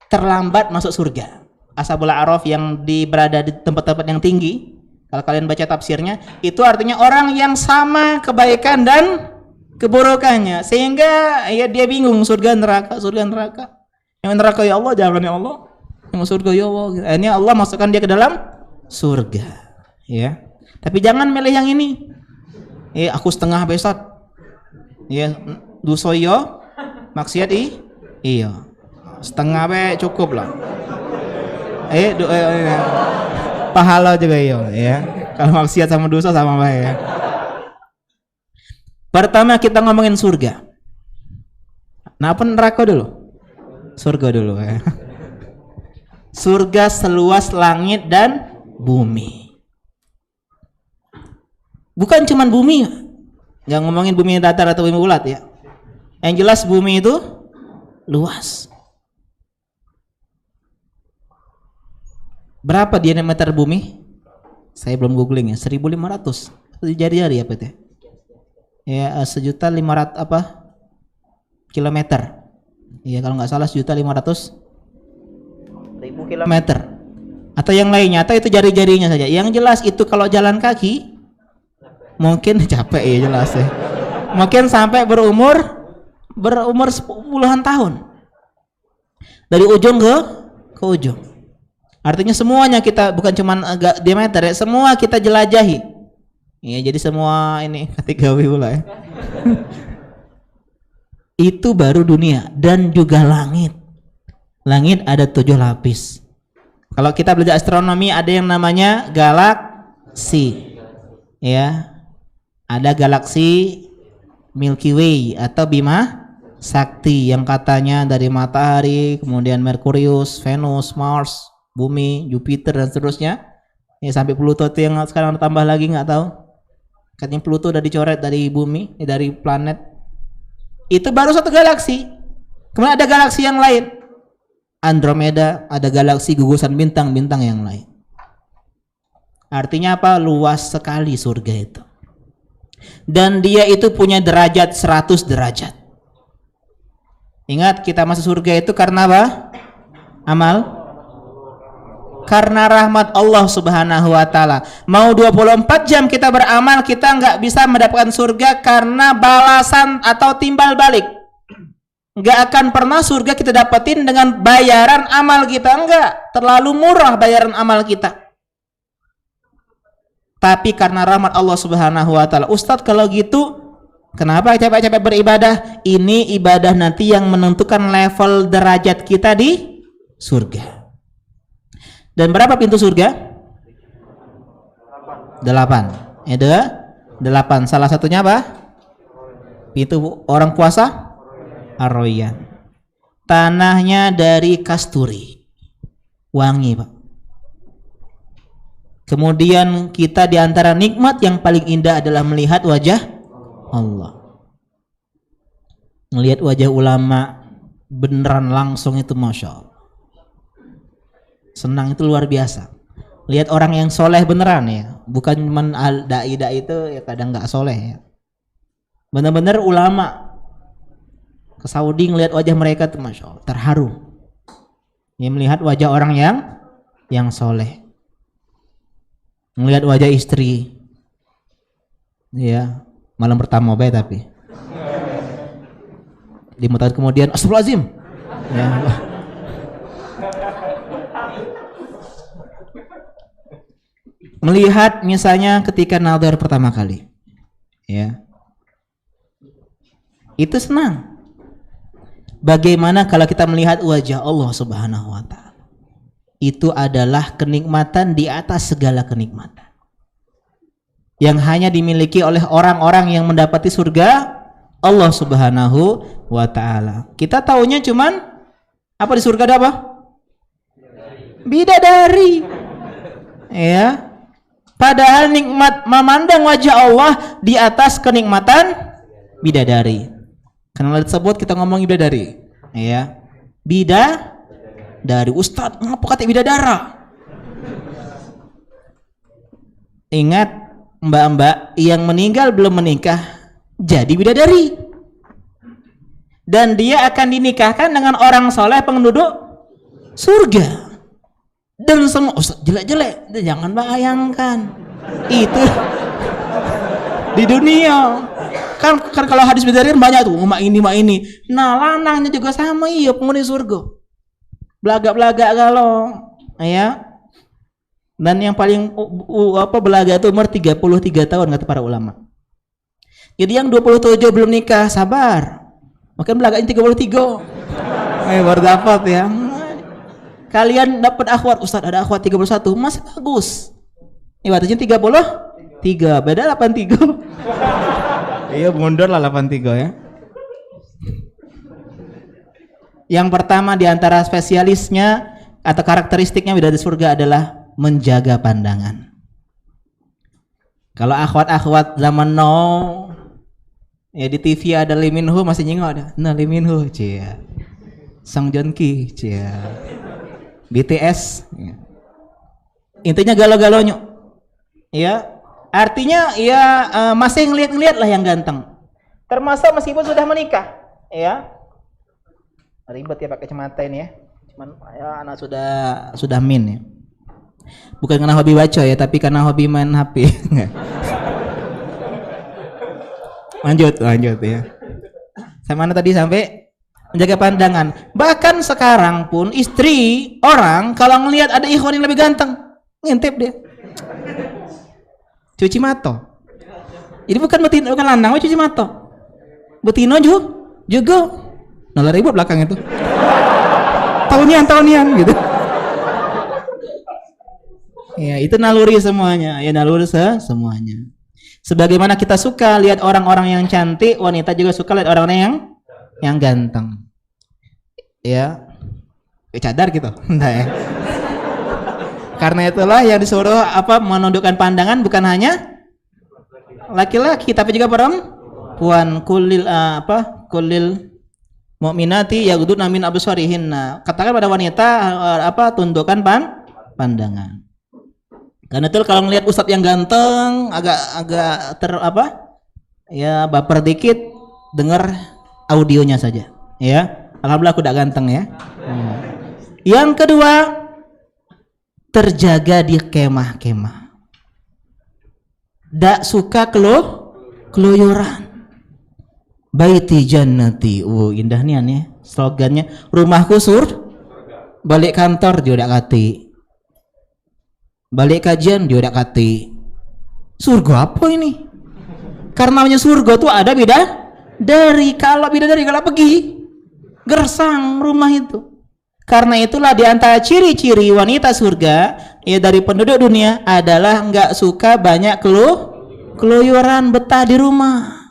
terlambat masuk surga. Ashabul Araf yang berada di tempat-tempat yang tinggi, kalau kalian baca tafsirnya, itu artinya orang yang sama kebaikan dan keburukannya, sehingga ya dia bingung surga neraka. Yang neraka ya Allah, jangan ya Allah. Yang surga ya Allah. Akhirnya Allah masukkan dia ke dalam surga. Ya. Tapi jangan milih yang ini. Aku setengah besot. Ya, dosa yo, maksiat iya. Setengah be cukup lah. Pahala juga iya, ya. Kalau maksiat sama dosa sama baik ya. Pertama kita ngomongin surga. Nah, apa neraka dulu? Surga dulu ya. Surga seluas langit dan bumi. Bukan cuman bumi, nggak ngomongin bumi datar atau bumi bulat ya. Yang jelas bumi itu luas. Berapa diameter bumi? Saya belum googling ya. 1.500. Jari-jari apa itu? Ya 1.500.000 apa? Kilometer. Iya kalau nggak salah 1.500.000 kilometer. Atau yang lainnya, atau itu jari-jarinya saja. Yang jelas itu kalau jalan kaki mungkin capek ya jelas ya. Mungkin sampai berumur puluhan tahun. Dari ujung ke ujung. Artinya semuanya kita bukan cuma agak diameter ya, semua kita jelajahi. Ya, jadi semua ini kategori pula ya. Itu baru dunia dan juga langit. Langit ada 7 lapis. Kalau kita belajar astronomi ada yang namanya galaksi. Ya. Ada galaksi Milky Way atau Bima Sakti yang katanya dari matahari, kemudian Merkurius, Venus, Mars, Bumi, Jupiter dan seterusnya. Ya sampai Pluto itu yang sekarang tambah lagi nggak tahu. Katanya Pluto udah dicoret dari bumi, dari planet. Itu baru satu galaksi. Kemudian ada galaksi yang lain. Andromeda, ada galaksi gugusan bintang-bintang yang lain. Artinya apa? Luas sekali surga itu. Dan dia itu punya derajat 100 derajat. Ingat kita masuk surga itu karena apa? Amal. Karena rahmat Allah Subhanahu wa taala. Mau 24 jam kita beramal, kita nggak bisa mendapatkan surga karena balasan atau timbal balik. Nggak akan pernah surga kita dapetin dengan bayaran amal kita, enggak. Terlalu murah bayaran amal kita. Tapi karena rahmat Allah Subhanahu wa taala. Ustadz, kalau gitu kenapa capek-capek beribadah? Ini ibadah nanti yang menentukan level derajat kita di surga. Dan berapa pintu surga? 8. Ada 8. Salah satunya apa? Pintu orang puasa Ar-Rayyan. Tanahnya dari kasturi. Wangi, Pak. Kemudian kita di antara nikmat yang paling indah adalah melihat wajah Allah. Melihat wajah ulama beneran langsung itu Masya Allah. Senang itu luar biasa. Lihat orang yang soleh beneran ya, bukan cuma dai itu ya kadang nggak soleh ya. Benar-benar ulama ke Saudi ngelihat wajah mereka tuh Masya Allah, terharu. Ya, melihat wajah orang yang soleh, melihat wajah istri, ya malam pertama baik tapi 5 tahun kemudian astagfirullahaladzim. Ya. Melihat misalnya ketika nazar pertama kali, ya, itu senang. Bagaimana kalau kita melihat wajah Allah Subhanahu wa taala? Itu adalah kenikmatan di atas segala kenikmatan yang hanya dimiliki oleh orang-orang yang mendapati surga Allah Subhanahu wa taala. Kita taunya cuman apa di surga ada apa? Bidadari. Ya. Padahal nikmat memandang wajah Allah di atas kenikmatan bidadari. Karena tersebut kita ngomong bidadari, ya. Bidadari. Ustadz, ngapa kata bidadara? Ingat, mbak-mbak yang meninggal belum menikah jadi bidadari. Dan dia akan dinikahkan dengan orang soleh penduduk surga. Dan semua Ustaz jelek-jelek, jangan bayangkan itu di dunia kan kalau hadis bidadari banyak tuh mak ini. Nah lanangnya juga sama, iya penghuni surga, belaga-belaga kalau ya. Dan yang paling belaga itu umur 33 tahun kata para ulama. Jadi yang 27 belum nikah sabar, mungkin belaganya 33. Baru dapat ya. Kalian dapat akhwat, Ustaz ada akhwat 31, masih bagus. Ibaratnya 33, beda 83. Iya mundur lah 83 ya. Yang pertama di antara spesialisnya atau karakteristiknya bidadari surga adalah menjaga pandangan. Kalau akhwat-akhwat zaman now ya di TV ada Lee Min Ho masih nyingok ada. Nah Lee Min Ho cia. Song Joong Ki cia. BTS ya. Intinya galau-galaunya ya, artinya ya masih ngeliat-ngeliat lah yang ganteng, termasuk meskipun sudah menikah ya. Ribet ya pakai kacamata ini ya, cuman ya anak sudah min ya, bukan karena hobi baca ya, tapi karena hobi main HP. lanjut ya, saya mana tadi sampai menjaga pandangan. Bahkan sekarang pun istri orang kalau ngelihat ada ikhwan yang lebih ganteng, ngintip dia. Cuci mata. Jadi bukan betina, bukan lanang, cuci mata. Betina juga. Nah, ribut belakang itu. Tahunian gitu. Ya, itu naluri semuanya. Ya, naluri semuanya. Sebagaimana kita suka lihat orang-orang yang cantik, wanita juga suka lihat orang-orang yang ganteng. Ya, cadar gitu. Entah ya. Karena itulah yang disuruh menundukkan pandangan bukan hanya laki-laki tapi juga perempuan. Kulil mu'minati yaghdudna min absarihinna. Katakan pada wanita tundukkan pandangan. Karena itu kalau ngelihat ustadz yang ganteng agak baper dikit, dengar audionya saja ya. Alhamdulillah aku udah ganteng ya. Yang kedua, terjaga di kemah-kemah. Dak suka keluyuran. Baiti jannati. Indah nih ya slogannya. Rumahku balik kantor dia udah kati. Balik kajian dia udah kati. Surga apa ini? Karena namanya surga tuh ada bidadari. Kalau bidadari kalau pergi gersang rumah itu. Karena itulah diantara ciri-ciri wanita surga ya dari penduduk dunia adalah nggak suka banyak keluyuran, betah di rumah.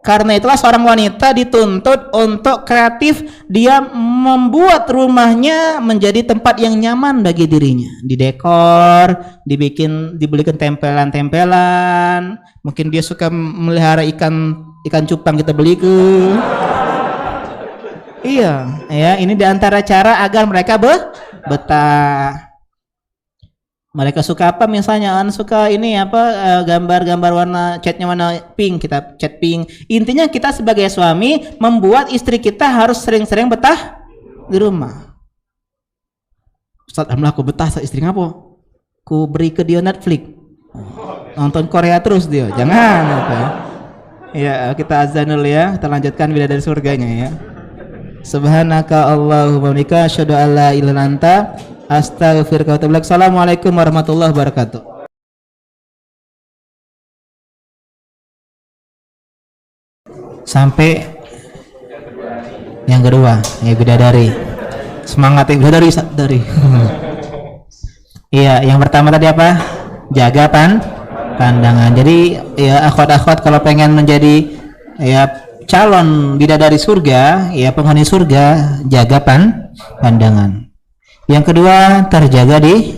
Karena itulah seorang wanita dituntut untuk kreatif, dia membuat rumahnya menjadi tempat yang nyaman bagi dirinya. Didekor, dibelikan tempelan-tempelan. Mungkin dia suka melihara ikan cupang, kita beli ke. Iya, ya ini diantara cara agar mereka betah. Mereka suka apa misalnya? Suka ini apa gambar-gambar warna catnya warna pink, kita cat pink. Intinya kita sebagai suami membuat istri kita harus sering-sering betah di rumah. Ustaz, alhamdulillah aku betah sa istri ngapo? Ku beri ke dia Netflix. Nonton Korea terus dia. Jangan apa. Ya, kita azan dulu ya. Kita lanjutkan bidadari surganya ya. Subhanaka Allahumma wa bihamdika asyhadu an la ilaha illa anta astaghfiruka wa atubu ilaik. Assalamualaikum warahmatullahi wabarakatuh. Sampai yang kedua, ya bidadari. Semangat ya bidadari dari. Iya, yang pertama tadi apa? Jaga pandangan. Jadi ya akhwat-akhwat kalau pengen menjadi ya calon bidadari surga, ya penghuni surga, jaga pandangan. Yang kedua, terjaga di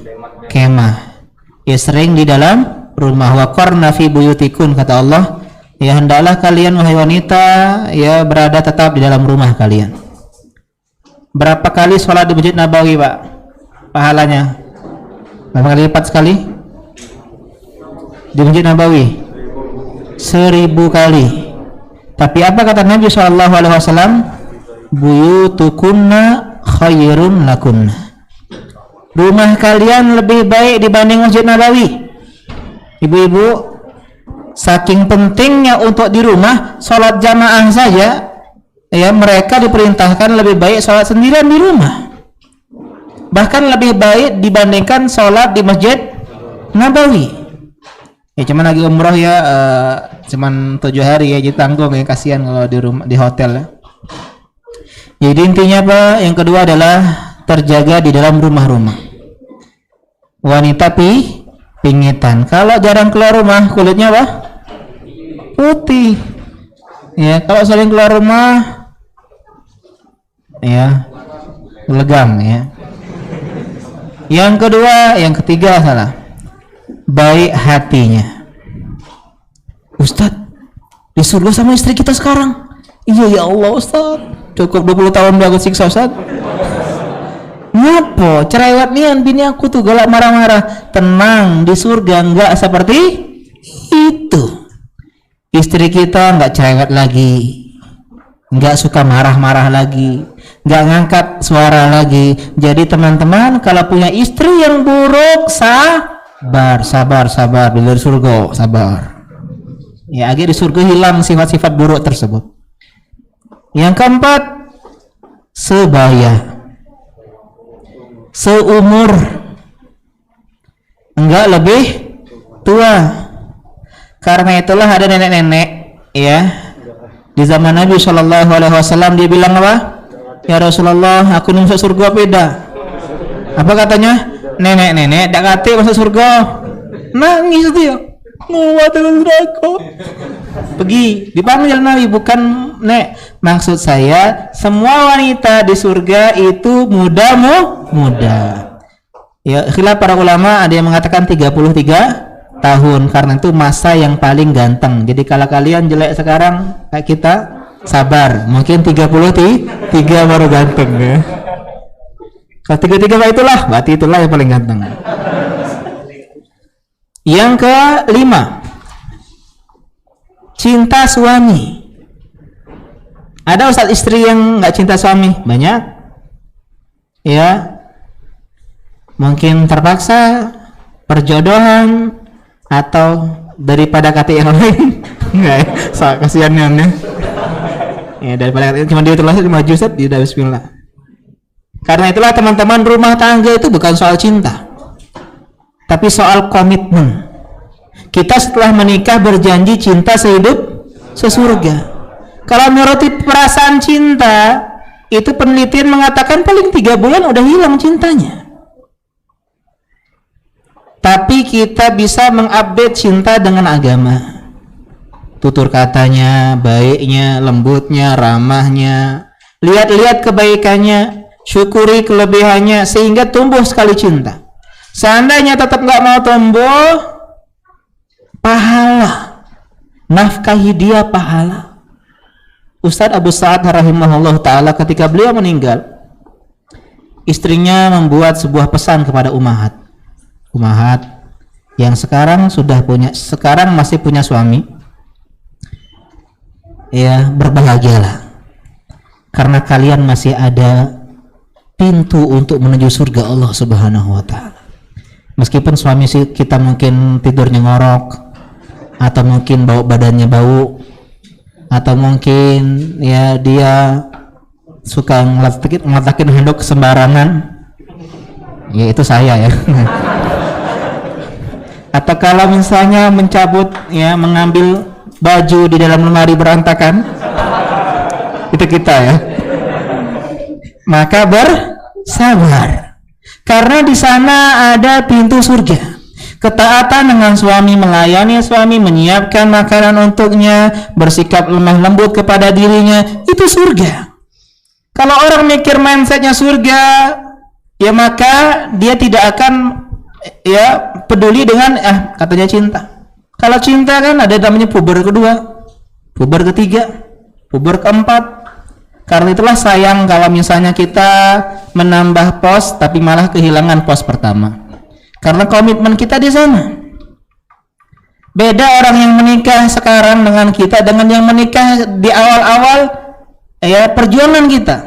kemah. Ya sering di dalam rumah. Wa qarna fi buyutikun, kata Allah, ya hendaklah kalian wahai wanita ya berada tetap di dalam rumah kalian. Berapa kali sholat di Masjid Nabawi, Pak? Pahalanya? Berapa kali lipat sekali? Di Masjid Nabawi? 1000 kali. Tapi apa kata Nabi SAW? Buyutukunna khairun lakunna. Rumah kalian lebih baik dibanding Masjid Nabawi. Ibu-ibu, saking pentingnya untuk di rumah sholat jamaah saja, ya mereka diperintahkan lebih baik sholat sendirian di rumah. Bahkan lebih baik dibandingkan sholat di Masjid Nabawi. Ya cuman lagi umroh ya, cuman 7 hari ya, jadi tanggung ya, kasihan kalau di rumah di hotel ya. Jadi intinya apa? Yang kedua adalah terjaga di dalam rumah-rumah. Wanita pingitan. Kalau jarang keluar rumah, kulitnya apa? Putih. Ya, kalau sering keluar rumah, ya legam ya. Yang ketiga salah. Baik hatinya. Ustadz, di surga sama istri kita sekarang. Iya ya Allah Ustadz, cukup 20 tahun udah aku siksa Ustadz. Ngapo cerewet nian bini aku tuh galak marah-marah. Tenang, di surga enggak seperti itu. Istri kita enggak cerewet lagi, enggak suka marah-marah lagi, enggak ngangkat suara lagi. Jadi teman-teman, kalau punya istri yang buruk, sabar di luar surga, sabar. Ya, agar di surga hilang sifat-sifat buruk tersebut. Yang keempat, sebaya, seumur, enggak lebih tua. Karena itulah ada nenek-nenek ya di zaman Nabi SAW, dia bilang apa? Ya Rasulullah, aku ini masuk surga beda. Apa katanya? Nenek-nenek dak kate masuk surga. Nangis dia. Muat aku. Pergi dipanggil Nabi, bukan nek. Maksud saya semua wanita di surga itu muda. Ya, khilaf para ulama, ada yang mengatakan 33 tahun karena itu masa yang paling ganteng. Jadi kalau kalian jelek sekarang kayak kita, sabar, mungkin 33 baru ganteng ya. Kalau 33 itulah, berarti itulah yang paling ganteng. Yang kelima, cinta suami. Ada ustaz istri yang nggak cinta suami? Banyak. Ya. Mungkin terpaksa, perjodohan, atau daripada kata yang lain. Enggak ya, kasihan ya. Ya daripada kata cuma dia terlalu 5 juz, dia bismillah. Karena itulah teman-teman, rumah tangga itu bukan soal cinta, tapi soal komitmen. Kita setelah menikah berjanji cinta sehidup sesurga. Kalau menuruti perasaan cinta, itu penelitian mengatakan paling 3 bulan udah hilang cintanya. Tapi kita bisa mengupdate cinta dengan agama. Tutur katanya, baiknya, lembutnya, ramahnya. Lihat-lihat kebaikannya, syukuri kelebihannya, sehingga tumbuh sekali cinta. Seandainya tetap nggak mau tumbuh, pahala, nafkahi dia pahala. Ustadz Abu Sa'ad rahimahullah ta'ala ketika beliau meninggal, istrinya membuat sebuah pesan kepada Ummahat yang sekarang masih punya suami, ya, berbahagialah karena kalian masih ada pintu untuk menuju surga Allah Subhanahu wa ta'ala. Meskipun suami kita mungkin tidurnya ngorok, atau mungkin badannya bau, atau mungkin ya dia suka ngeletakin handuk sembarangan, ya itu saya ya. Atau kalau misalnya mencabut, ya, mengambil baju di dalam lemari berantakan, itu kita ya. Maka bersabar, karena di sana ada pintu surga. Ketaatan dengan suami, melayani suami, menyiapkan makanan untuknya, bersikap lemah lembut kepada dirinya, itu surga. Kalau orang mikir mindsetnya surga, ya maka dia tidak akan, ya, peduli dengan katanya cinta. Kalau cinta kan ada namanya puber kedua, puber ketiga, puber keempat. Karena itulah sayang kalau misalnya kita menambah pos tapi malah kehilangan pos pertama. Karena komitmen kita di sana. Beda orang yang menikah sekarang dengan kita dengan yang menikah di awal-awal, ya, perjuangan kita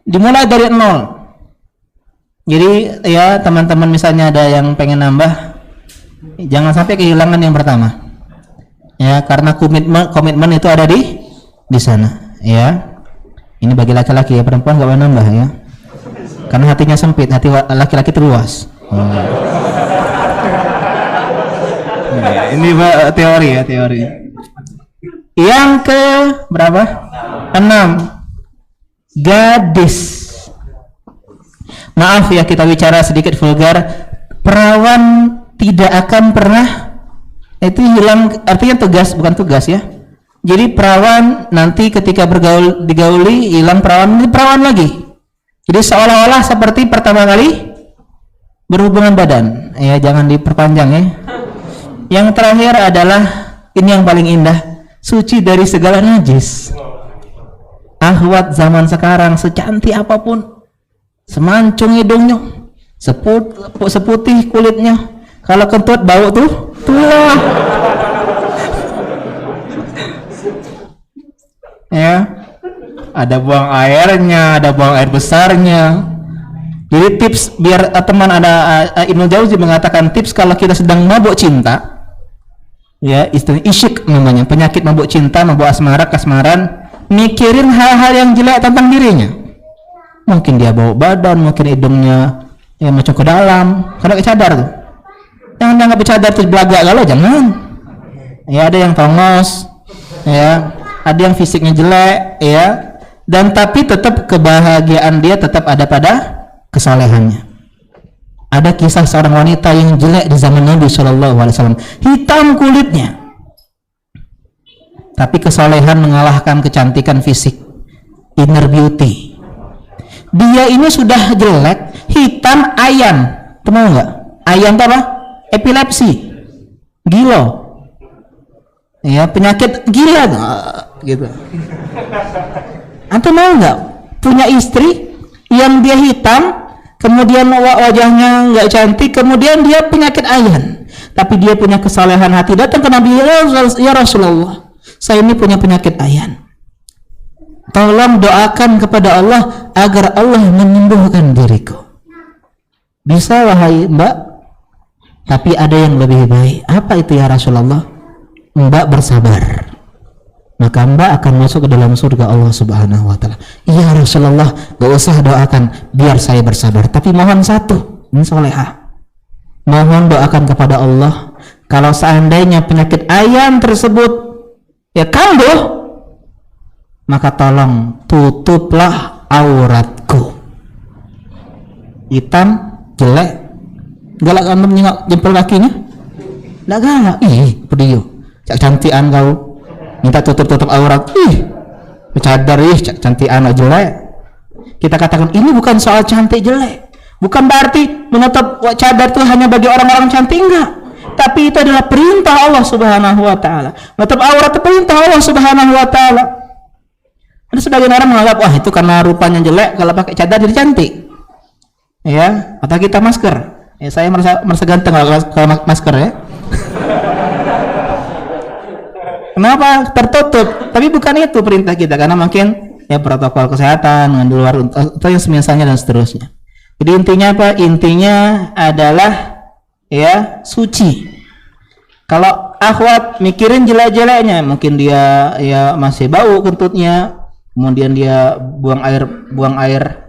dimulai dari nol. Jadi ya teman-teman, misalnya ada yang pengen nambah, jangan sampai kehilangan yang pertama. Ya, karena komitmen itu ada di sana, ya. Ini bagi laki-laki, ya, perempuan gak boleh nambah ya. Karena hatinya sempit, hati laki-laki terluas. Ya, ini teori ya, teori. Yang ke berapa? 6. Gadis. Maaf ya, kita bicara sedikit vulgar. Perawan tidak akan pernah itu hilang, artinya tugas, bukan tugas ya. Jadi perawan nanti ketika digauli hilang perawan lagi. Jadi seolah-olah seperti pertama kali berhubungan badan. Ya, jangan diperpanjang ya. Yang terakhir adalah ini yang paling indah, suci dari segala najis. Ahwat zaman sekarang secantik apapun, semancung hidungnya, seputih kulitnya, kalau kentut bau tuh tua. Ya, ada buang airnya, ada buang air besarnya. Jadi tips biar teman, ada Ibnu Jauzi mengatakan tips kalau kita sedang mabuk cinta, ya, istilah isyik namanya, penyakit mabuk cinta, mabuk asmara, kasmaran, mikirin hal-hal yang jelek tentang dirinya. Mungkin dia bau badan, mungkin hidungnya ya macam ke dalam, karena kecadar tuh. Jangan dianggap bercadar terus belagak galau, jangan. Ya, ada yang tongos, ya, ada yang fisiknya jelek, ya, dan tapi tetap kebahagiaan dia tetap ada pada kesolehannya. Ada kisah seorang wanita yang jelek di zaman Nabi SAW, hitam kulitnya, tapi kesolehan mengalahkan kecantikan fisik, inner beauty. Dia ini sudah jelek, hitam, ayan, tahu nggak? Ayan itu apa? Epilepsi, gila. Ya, penyakit gila gitu. Antum mau nggak punya istri yang dia hitam, kemudian wajahnya nggak cantik, kemudian dia penyakit ayan, tapi dia punya kesalehan hati, datang ke Nabi, ya Rasulullah, saya ini punya penyakit ayan, tolong doakan kepada Allah agar Allah menyembuhkan diriku. Bisa wahai Mbak, tapi ada yang lebih baik. Apa itu ya Rasulullah? Mbak bersabar, maka Mbak akan masuk ke dalam surga Allah Subhanahu wa taala. Iya Rasulullah, gak usah doakan, biar saya bersabar, tapi mohon satu, ini solehah. Mohon doakan kepada Allah, kalau seandainya penyakit ayam tersebut ya kambuh, maka tolong tutuplah auratku. Hitam, jelek, galak kamu menyengok jempol kakinya? Nggak galak. Ih, pedio, cak cantikan kau, minta tutup aurat. Ih, cadar, cak cantikan jelek. Kita katakan ini bukan soal cantik jelek, bukan berarti menutup cadar itu hanya bagi orang-orang cantik, enggak. Tapi itu adalah perintah Allah Subhanahu wa taala. Menutup aurat itu perintah Allah Subhanahu wa taala. Ada sebagian orang menganggap, wah itu karena rupanya jelek, kalau pakai cadar jadi cantik. Ya, atau kita masker. Ya, saya merasa ganteng kalau masker ya. Kenapa tertutup? Tapi bukan itu perintah kita, karena mungkin ya protokol kesehatan di luar atau yang semisalnya dan seterusnya. Jadi intinya apa? Intinya adalah ya suci. Kalau akhwat mikirin jelek-jeleknya, mungkin dia ya masih bau kentutnya, kemudian dia buang air.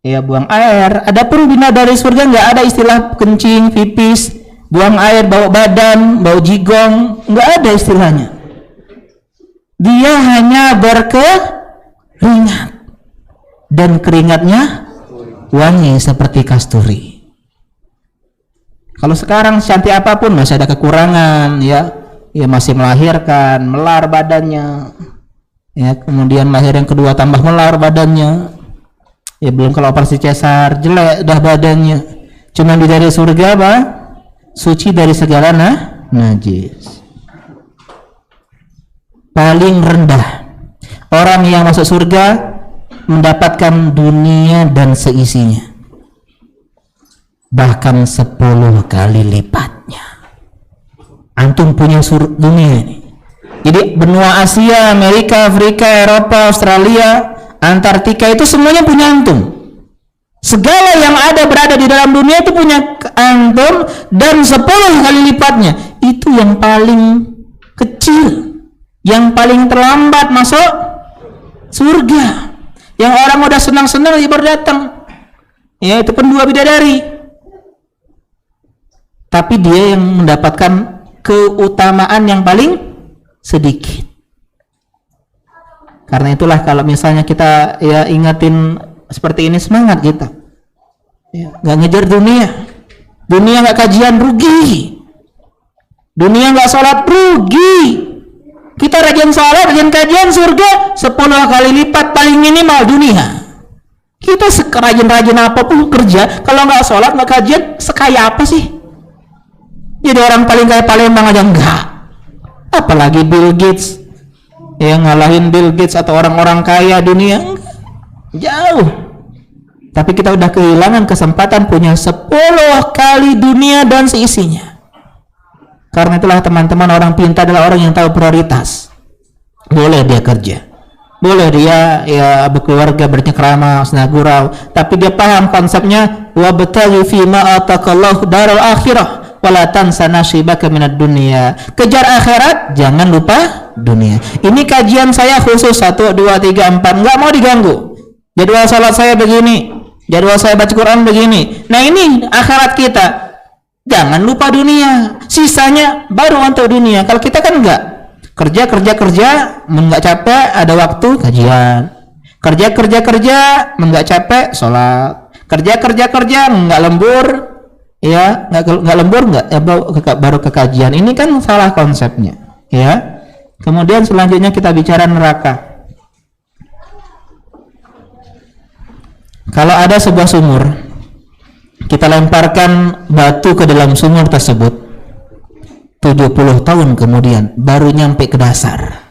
Adapun bidadari surga nggak ada istilah kencing, pipis, buang air, bau badan, bau jigong, nggak ada istilahnya. Dia hanya berkeringat dan keringatnya wangi seperti kasturi. Kalau sekarang cantik apapun masih ada kekurangan, ya masih melahirkan, melar badannya, ya kemudian lahir yang kedua tambah melar badannya. Ya belum kalau operasi cesar jelek dah badannya. Cuma di dari surga apa? Suci dari segala najis. Paling rendah orang yang masuk surga mendapatkan dunia dan seisinya, bahkan 10 kali lipatnya. Antum punya dunia ini. Jadi benua Asia, Amerika, Afrika, Eropa, Australia, Antartika itu semuanya punya antum. Segala yang ada berada di dalam dunia itu punya antum, dan 10 kali lipatnya. Itu yang paling kecil, yang paling terlambat masuk surga. Yang orang udah senang-senang baru datang. Ya itu pun 2 bidadari. Tapi dia yang mendapatkan keutamaan yang paling sedikit. Karena itulah kalau misalnya kita ya ingatin seperti ini, semangat kita. Ya, nggak ngejar dunia nggak kajian rugi, dunia nggak sholat rugi. Kita rajin sholat, rajin kajian, surga 10 kali lipat paling minimal dunia. Kita rajin-rajin apapun kerja, kalau nggak sholat nggak kajian, sekaya apa sih? Jadi orang paling kaya Palembang aja enggak, apalagi Bill Gates. Yang ngalahin Bill Gates atau orang-orang kaya dunia jauh. Tapi kita udah kehilangan kesempatan punya 10 kali dunia dan seisinya. Karena itulah teman-teman, orang pintar adalah orang yang tahu prioritas. Boleh dia kerja, boleh dia ya berkeluarga, bercengkrama, senagurau, tapi dia paham konsepnya, wabtaghi fima ataqallahu daral akhirah wala tansa nasibaka minad dunya. Kejar akhirat, jangan lupa dunia. Ini kajian saya khusus 1, 2, 3, 4, nggak mau diganggu. Jadwal salat saya begini, jadwal saya baca Quran begini. Nah ini akhirat kita, jangan lupa dunia. Sisanya baru untuk dunia. Kalau kita kan enggak, kerja, enggak capek ada waktu kajian. Kerja, enggak capek sholat. Kerja, enggak lembur. Ya, enggak lembur, enggak ya, baru ke kajian. Ini kan salah konsepnya, ya. Kemudian selanjutnya kita bicara neraka. Kalau ada sebuah sumur, kita lemparkan batu ke dalam sumur tersebut, 70 tahun kemudian baru nyampe ke dasar.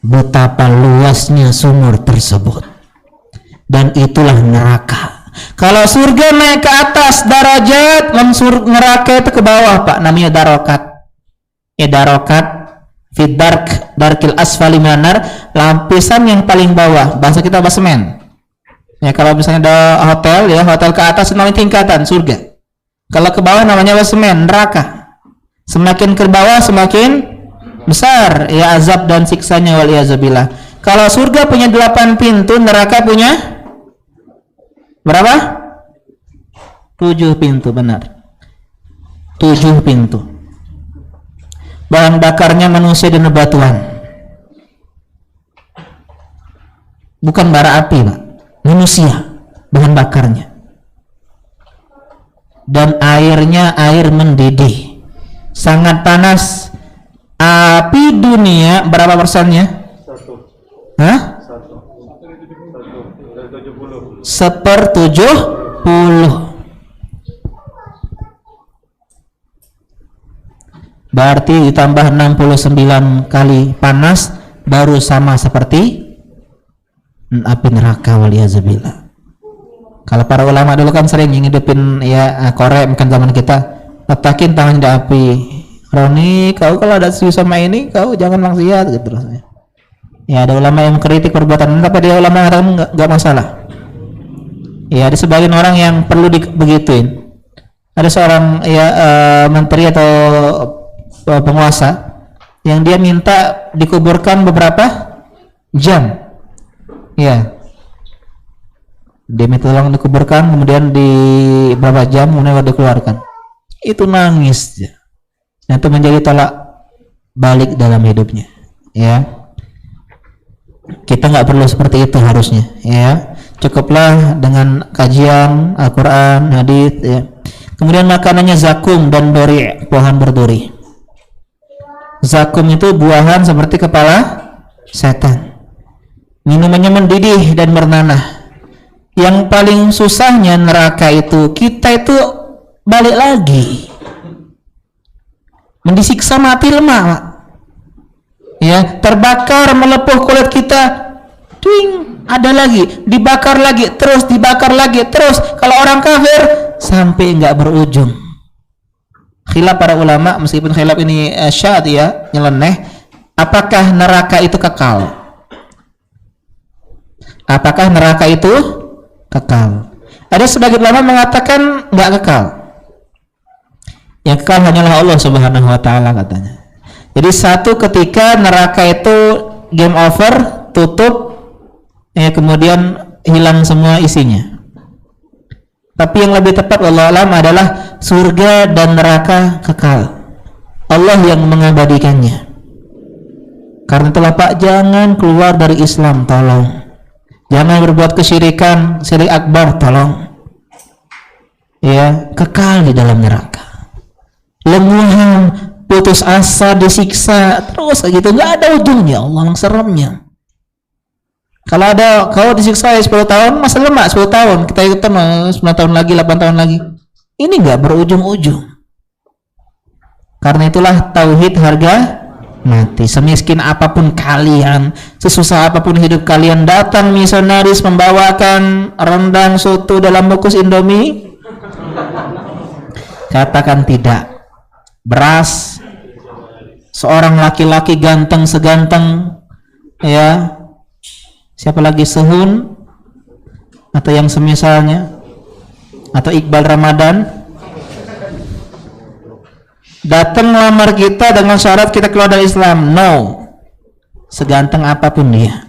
Betapa luasnya sumur tersebut. Dan itulah neraka. Kalau surga naik ke atas derajat, neraka itu ke bawah, Pak, namanya darokat. Ya darokat, fi darkil asfali minan nar, lapisan yang paling bawah. Bahasa kita basemen. Ya, kalau misalnya ada hotel ya, hotel ke atas namanya tingkatan surga. Kalau ke bawah namanya basement, neraka. Semakin ke bawah semakin besar ya azab dan siksanya waliyazabillah. Kalau surga punya 8 pintu, neraka punya berapa? 7 pintu, benar. 7 pintu. Bahan bakarnya manusia dan bebatuan. Bukan bara api, Pak. Manusia bahan bakarnya. Dan airnya air mendidih. Sangat panas. Api dunia berapa persennya? 1. Hah? 1/70. Berarti ditambah 69 kali panas baru sama seperti api neraka waliyazabillah. Kalau para ulama dulu kan sering ngidupin ya korek, bukan zaman kita, letakin tangan di api. Roni, kau kalau ada sesuatu sama ini, kau jangan maksiat gitu rasanya. Ya, ada ulama yang kritik perbuatan, tapi dia ulama yang enggak masalah. Ya, ada sebagian orang yang perlu begituin. Ada seorang ya menteri atau penguasa yang dia minta dikuburkan beberapa jam. Ya, dia minta tolong dikuburkan, kemudian di beberapa jam kemudian dikeluarkan. Itu nangis, dan itu menjadi tolak balik dalam hidupnya. Ya, kita nggak perlu seperti itu harusnya. Ya, cukuplah dengan kajian Al-Quran, hadits. Ya. Kemudian makanannya zakum dan dori, buahan berduri. Zakum itu buahan seperti kepala setan. Minumannya mendidih dan bernanah. Yang paling susahnya neraka itu, kita itu balik lagi. Mendisiksa mati lemah. Ya, terbakar melepuh kulit kita. Twing, ada lagi, dibakar lagi, terus dibakar lagi, terus. Kalau orang kafir sampai enggak berujung. Khilaf para ulama, meskipun khilaf ini syad ya, nyeleneh, apakah neraka itu kekal? Apakah neraka itu kekal? Ada sebagian ulama mengatakan enggak kekal. Yang kekal hanyalah Allah Subhanahu wa taala katanya. Jadi satu ketika neraka itu game over, tutup, ya kemudian hilang semua isinya. Tapi yang lebih tepat wallahu alam adalah surga dan neraka kekal. Allah yang mengabadikannya. Karena itulah Pak, jangan keluar dari Islam, tolong. Jangan berbuat kesyirikan, syirik akbar, tolong. Ya, kekal di dalam neraka. Lenguhan, putus asa, disiksa, terus gitu, nggak ada ujungnya. Allah yang seremnya. Kalau ada kau disiksa 10 tahun, masa lemak 10 tahun, kita ikutan 9 tahun lagi, 8 tahun lagi. Ini nggak berujung-ujung. Karena itulah tauhid harga mati. Semiskin apapun kalian, sesusah apapun hidup kalian, datang misionaris membawakan rendang soto dalam bungkus Indomie, katakan tidak. Beras, seorang laki-laki ganteng seganteng ya, siapa lagi, Sehun atau yang semisalnya, atau Iqbal Ramadan, datang melamar kita dengan syarat kita keluar dari Islam. No, seganteng apapun dia,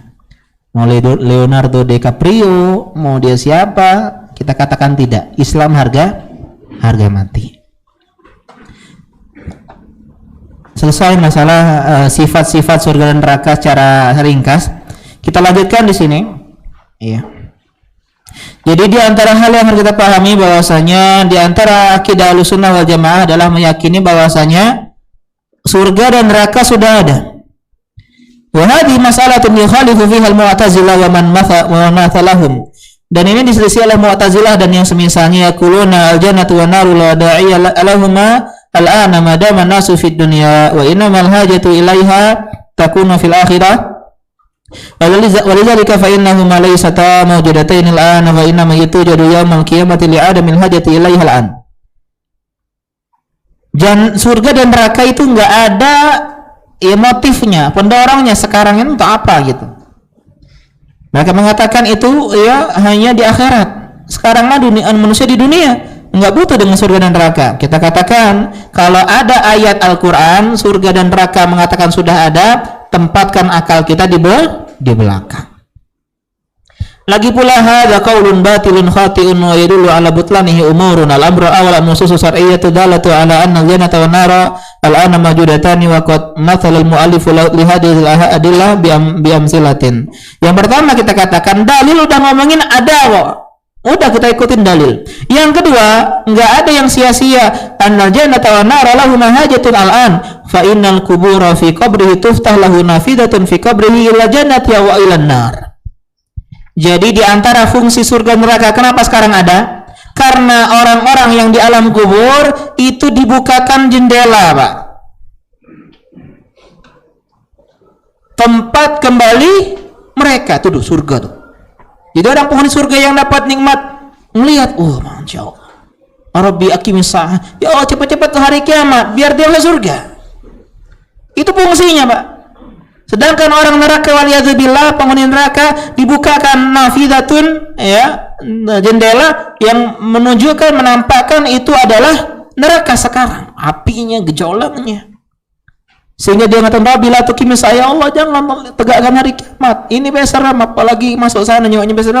mau Leonardo DiCaprio, mau dia siapa, kita katakan tidak. Islam harga mati. Selesai masalah sifat-sifat surga dan neraka secara ringkas. Kita lanjutkan di sini. Iya. Jadi di antara hal yang harus kita pahami bahwasanya di antara akidah Ahlussunnah wal Jamaah adalah meyakini bahwasanya surga dan neraka sudah ada. Wa hadhihi mas'alatun yukhalifu fiha al-Mu'tazilah wa man mathalahum. Dan ini diselisih oleh Mu'tazilah dan yang semisalnya, yaquluna al-jannatu wan naru la da'iya lahumma al-ana ma dama an-nasu fid dunya wa innamal hajatu ilaiha takunu fil akhirah. Walidzalika fa innahuma laysata mawjudatayn al-ana wa innama yutujadu yaumal qiyamati li'adamil hajati ilaiha al-an. Surga dan neraka itu enggak ada ya motifnya, pendorongnya sekarang ini untuk apa gitu. Mereka mengatakan itu ya hanya di akhirat. Sekarang mah dunia, manusia di dunia nggak butuh dengan surga dan neraka. Kita katakan kalau ada ayat Al-Quran surga dan neraka mengatakan sudah ada, tempatkan akal kita di belakang. Lagi pula hadza qaulun batilun khati'un wa yadullu ala butlanihi umurun al-amru awal an-nusus syar'iyyatu dalatu ala anna al-jannata wan nara al-ana mawjudatani wa qad mathala al-mu'allif li hadhihi al-adillah bi amsilatin. Yang pertama kita katakan dalil udah ngomongin ada kok. Udah kita ikutin dalil. Yang kedua, enggak ada yang sia-sia. Annal jannata wan nara lahu mahajatun al-an fa innal qubura fi qabrihi tuftah lahu nafidatun fi qabrihi ila jannati wa ila nar. Jadi di antara fungsi surga neraka kenapa sekarang ada? Karena orang-orang yang di alam kubur itu dibukakan jendela, Pak. Tempat kembali mereka tuh surga tuh. Jadi orang penghuni surga yang dapat nikmat melihat, oh masya Allah, Rabbi aqimis sa'ah, ya Allah cepat-cepat ke hari kiamat biar dia masuk surga. Itu fungsinya, Pak. Sedangkan orang neraka waliyadzubillah, penghuni neraka dibukakan nafidatun, ya, jendela yang menunjukkan, menampakkan itu adalah neraka sekarang, apinya, gejolaknya. Sehingga dia mengatakan, Rabbi la tuqimis sa'ah, ya Allah jangan tegakkan hari kiamat. Ini besar, apalagi masuk sana nyawanya besar.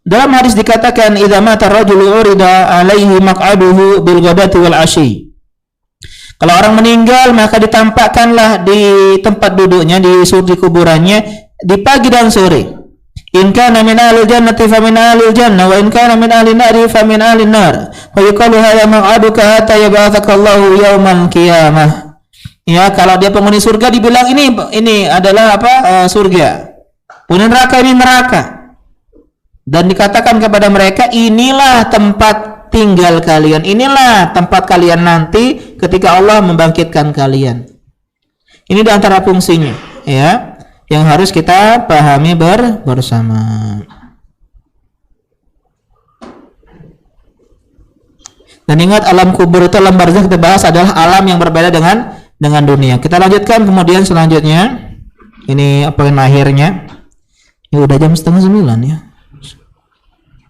Dalam hadis dikatakan, idza mata ar-rajulu urida alaihi maq'aduhu bil ghadati wal 'ashyi. Kalau orang meninggal maka ditampakkanlah di tempat duduknya di kuburannya di pagi dan sore. In kana min ahlil jannati fa min ahlil jannah wa in kana min ahlin nari fa min ahlin nar. Wa yuqalu hadza maq'aduka hatta yab'atsaka Allahu yaumal qiyamah. Ya, kalau dia penghuni surga dibilang ini adalah apa? Surga. Penghuni neraka ini neraka. Dan dikatakan kepada mereka, inilah tempat tinggal kalian, inilah tempat kalian nanti ketika Allah membangkitkan kalian. Ini di antara fungsinya, ya, yang harus kita pahami bersama. Dan ingat, alam kubur itu, alam barzakh kita bahas adalah alam yang berbeda dengan dunia. Kita lanjutkan kemudian selanjutnya. Ini poin akhirnya. Ya udah jam 8:30 ya.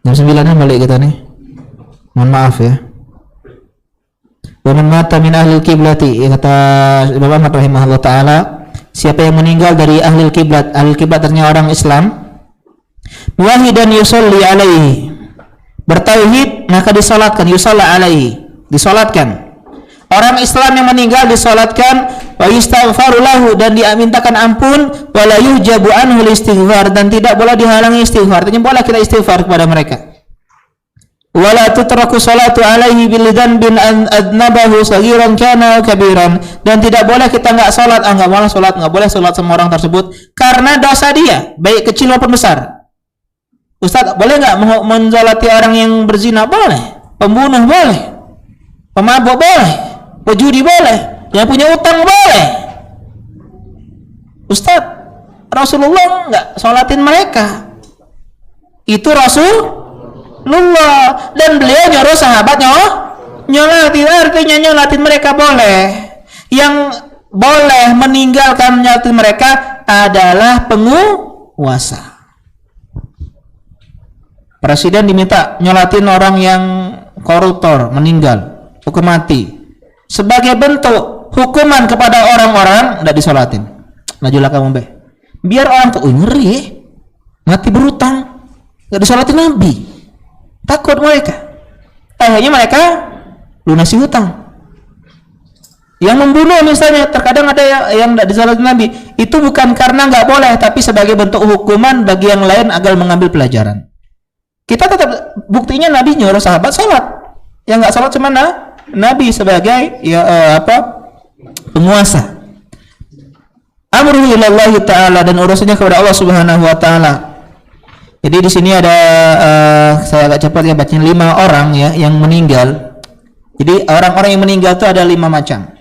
Jam 9 balik kita nih. Mohon maaf ya. Wa man mata min ahli kiblati, kata Imam Ahmad rahimahullah taala, siapa yang meninggal dari ahli kiblat artinya orang Islam, muwahidan yusalli alaihi, bertauhid maka disalatkan, yusalla alaihi, disalatkan. Orang Islam yang meninggal disalatkan, wa yastaghfaru lahu, dan dimintakan ampun, wa la yujabu anhu istighfar, dan tidak boleh dihalangi istighfar. Artinya boleh kita istighfar kepada mereka. Wala tutraku salatu alaihi bil dhanbin adnabahu saghiran kana kabiran, dan tidak boleh kita enggak salat, enggak boleh salat sama orang tersebut karena dosa dia, baik kecil maupun besar. Ustaz, boleh enggak menzalati orang yang berzina? Boleh. Pembunuh boleh. Pemabuk boleh. Pejudi boleh. Yang punya utang boleh. Ustaz, Rasulullah enggak salatin mereka. Itu Rasulullah, dan beliau nyuruh sahabatnya nyolatin, artinya nyolatin mereka boleh. Yang boleh meninggalkan nyolatin mereka adalah penguasa. Presiden diminta nyolatin orang yang koruptor, meninggal, hukum mati. Sebagai bentuk hukuman kepada orang-orang, tidak disolatin. Majulah kamu be. Biar orang tuh ngeri ya, mati berutang, nggak disolatin Nabi. Takut mereka. Akhirnya mereka lunasi hutang. Yang membunuh misalnya, terkadang ada yang tidak disalatin Nabi. Itu bukan karena nggak boleh, tapi sebagai bentuk hukuman bagi yang lain agar mengambil pelajaran. Kita tetap, buktinya Nabi nyuruh sahabat salat. Yang nggak salat cuma Nabi sebagai penguasa. Amruhu ilallahi ta'ala, dan urusannya kepada Allah Subhanahu wa taala. Jadi di sini ada saya agak cepat ya bacanya 5 orang ya yang meninggal. Jadi orang-orang yang meninggal itu ada 5 macam.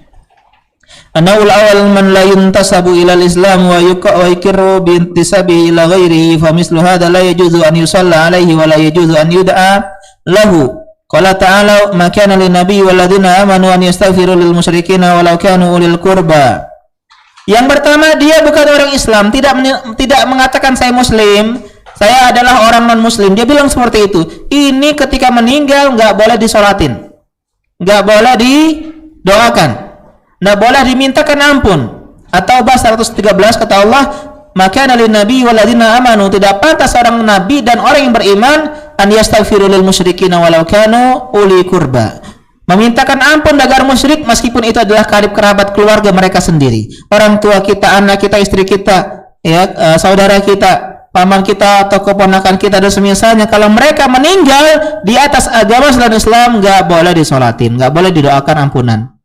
Anaul awal man la yuntasabu ila al-islam wa yuqirru bi intisabi ila ghairihi fa mislu hadha la yajuzu an yusalla alaihi wa la yajuzu an yud'a lahu. Qala ta'ala ma kana lin nabiy wal ladzina amanu an yastaghfiru lil musyrikeena walau kanu ulil qurba. Yang pertama, dia bukan orang Islam, tidak mengatakan saya Muslim, saya adalah orang non Muslim. Dia bilang seperti itu. Ini ketika meninggal nggak boleh disolatin, nggak boleh didoakan, nggak boleh dimintakan ampun. At-Taubah 113 kata Allah, maka nabi nabi waladina amanu, tidak pantas seorang nabi dan orang yang beriman an yastaghfiru lil musyrikin walau kanu uli kurba, memintakan ampun agar musyrik meskipun itu adalah karib kerabat keluarga mereka sendiri, orang tua kita, anak kita, istri kita, ya, saudara kita, paman kita, atau keponakan kita dan semisalnya. Kalau mereka meninggal di atas agama selain Islam, nggak boleh disolatin, nggak boleh didoakan ampunan.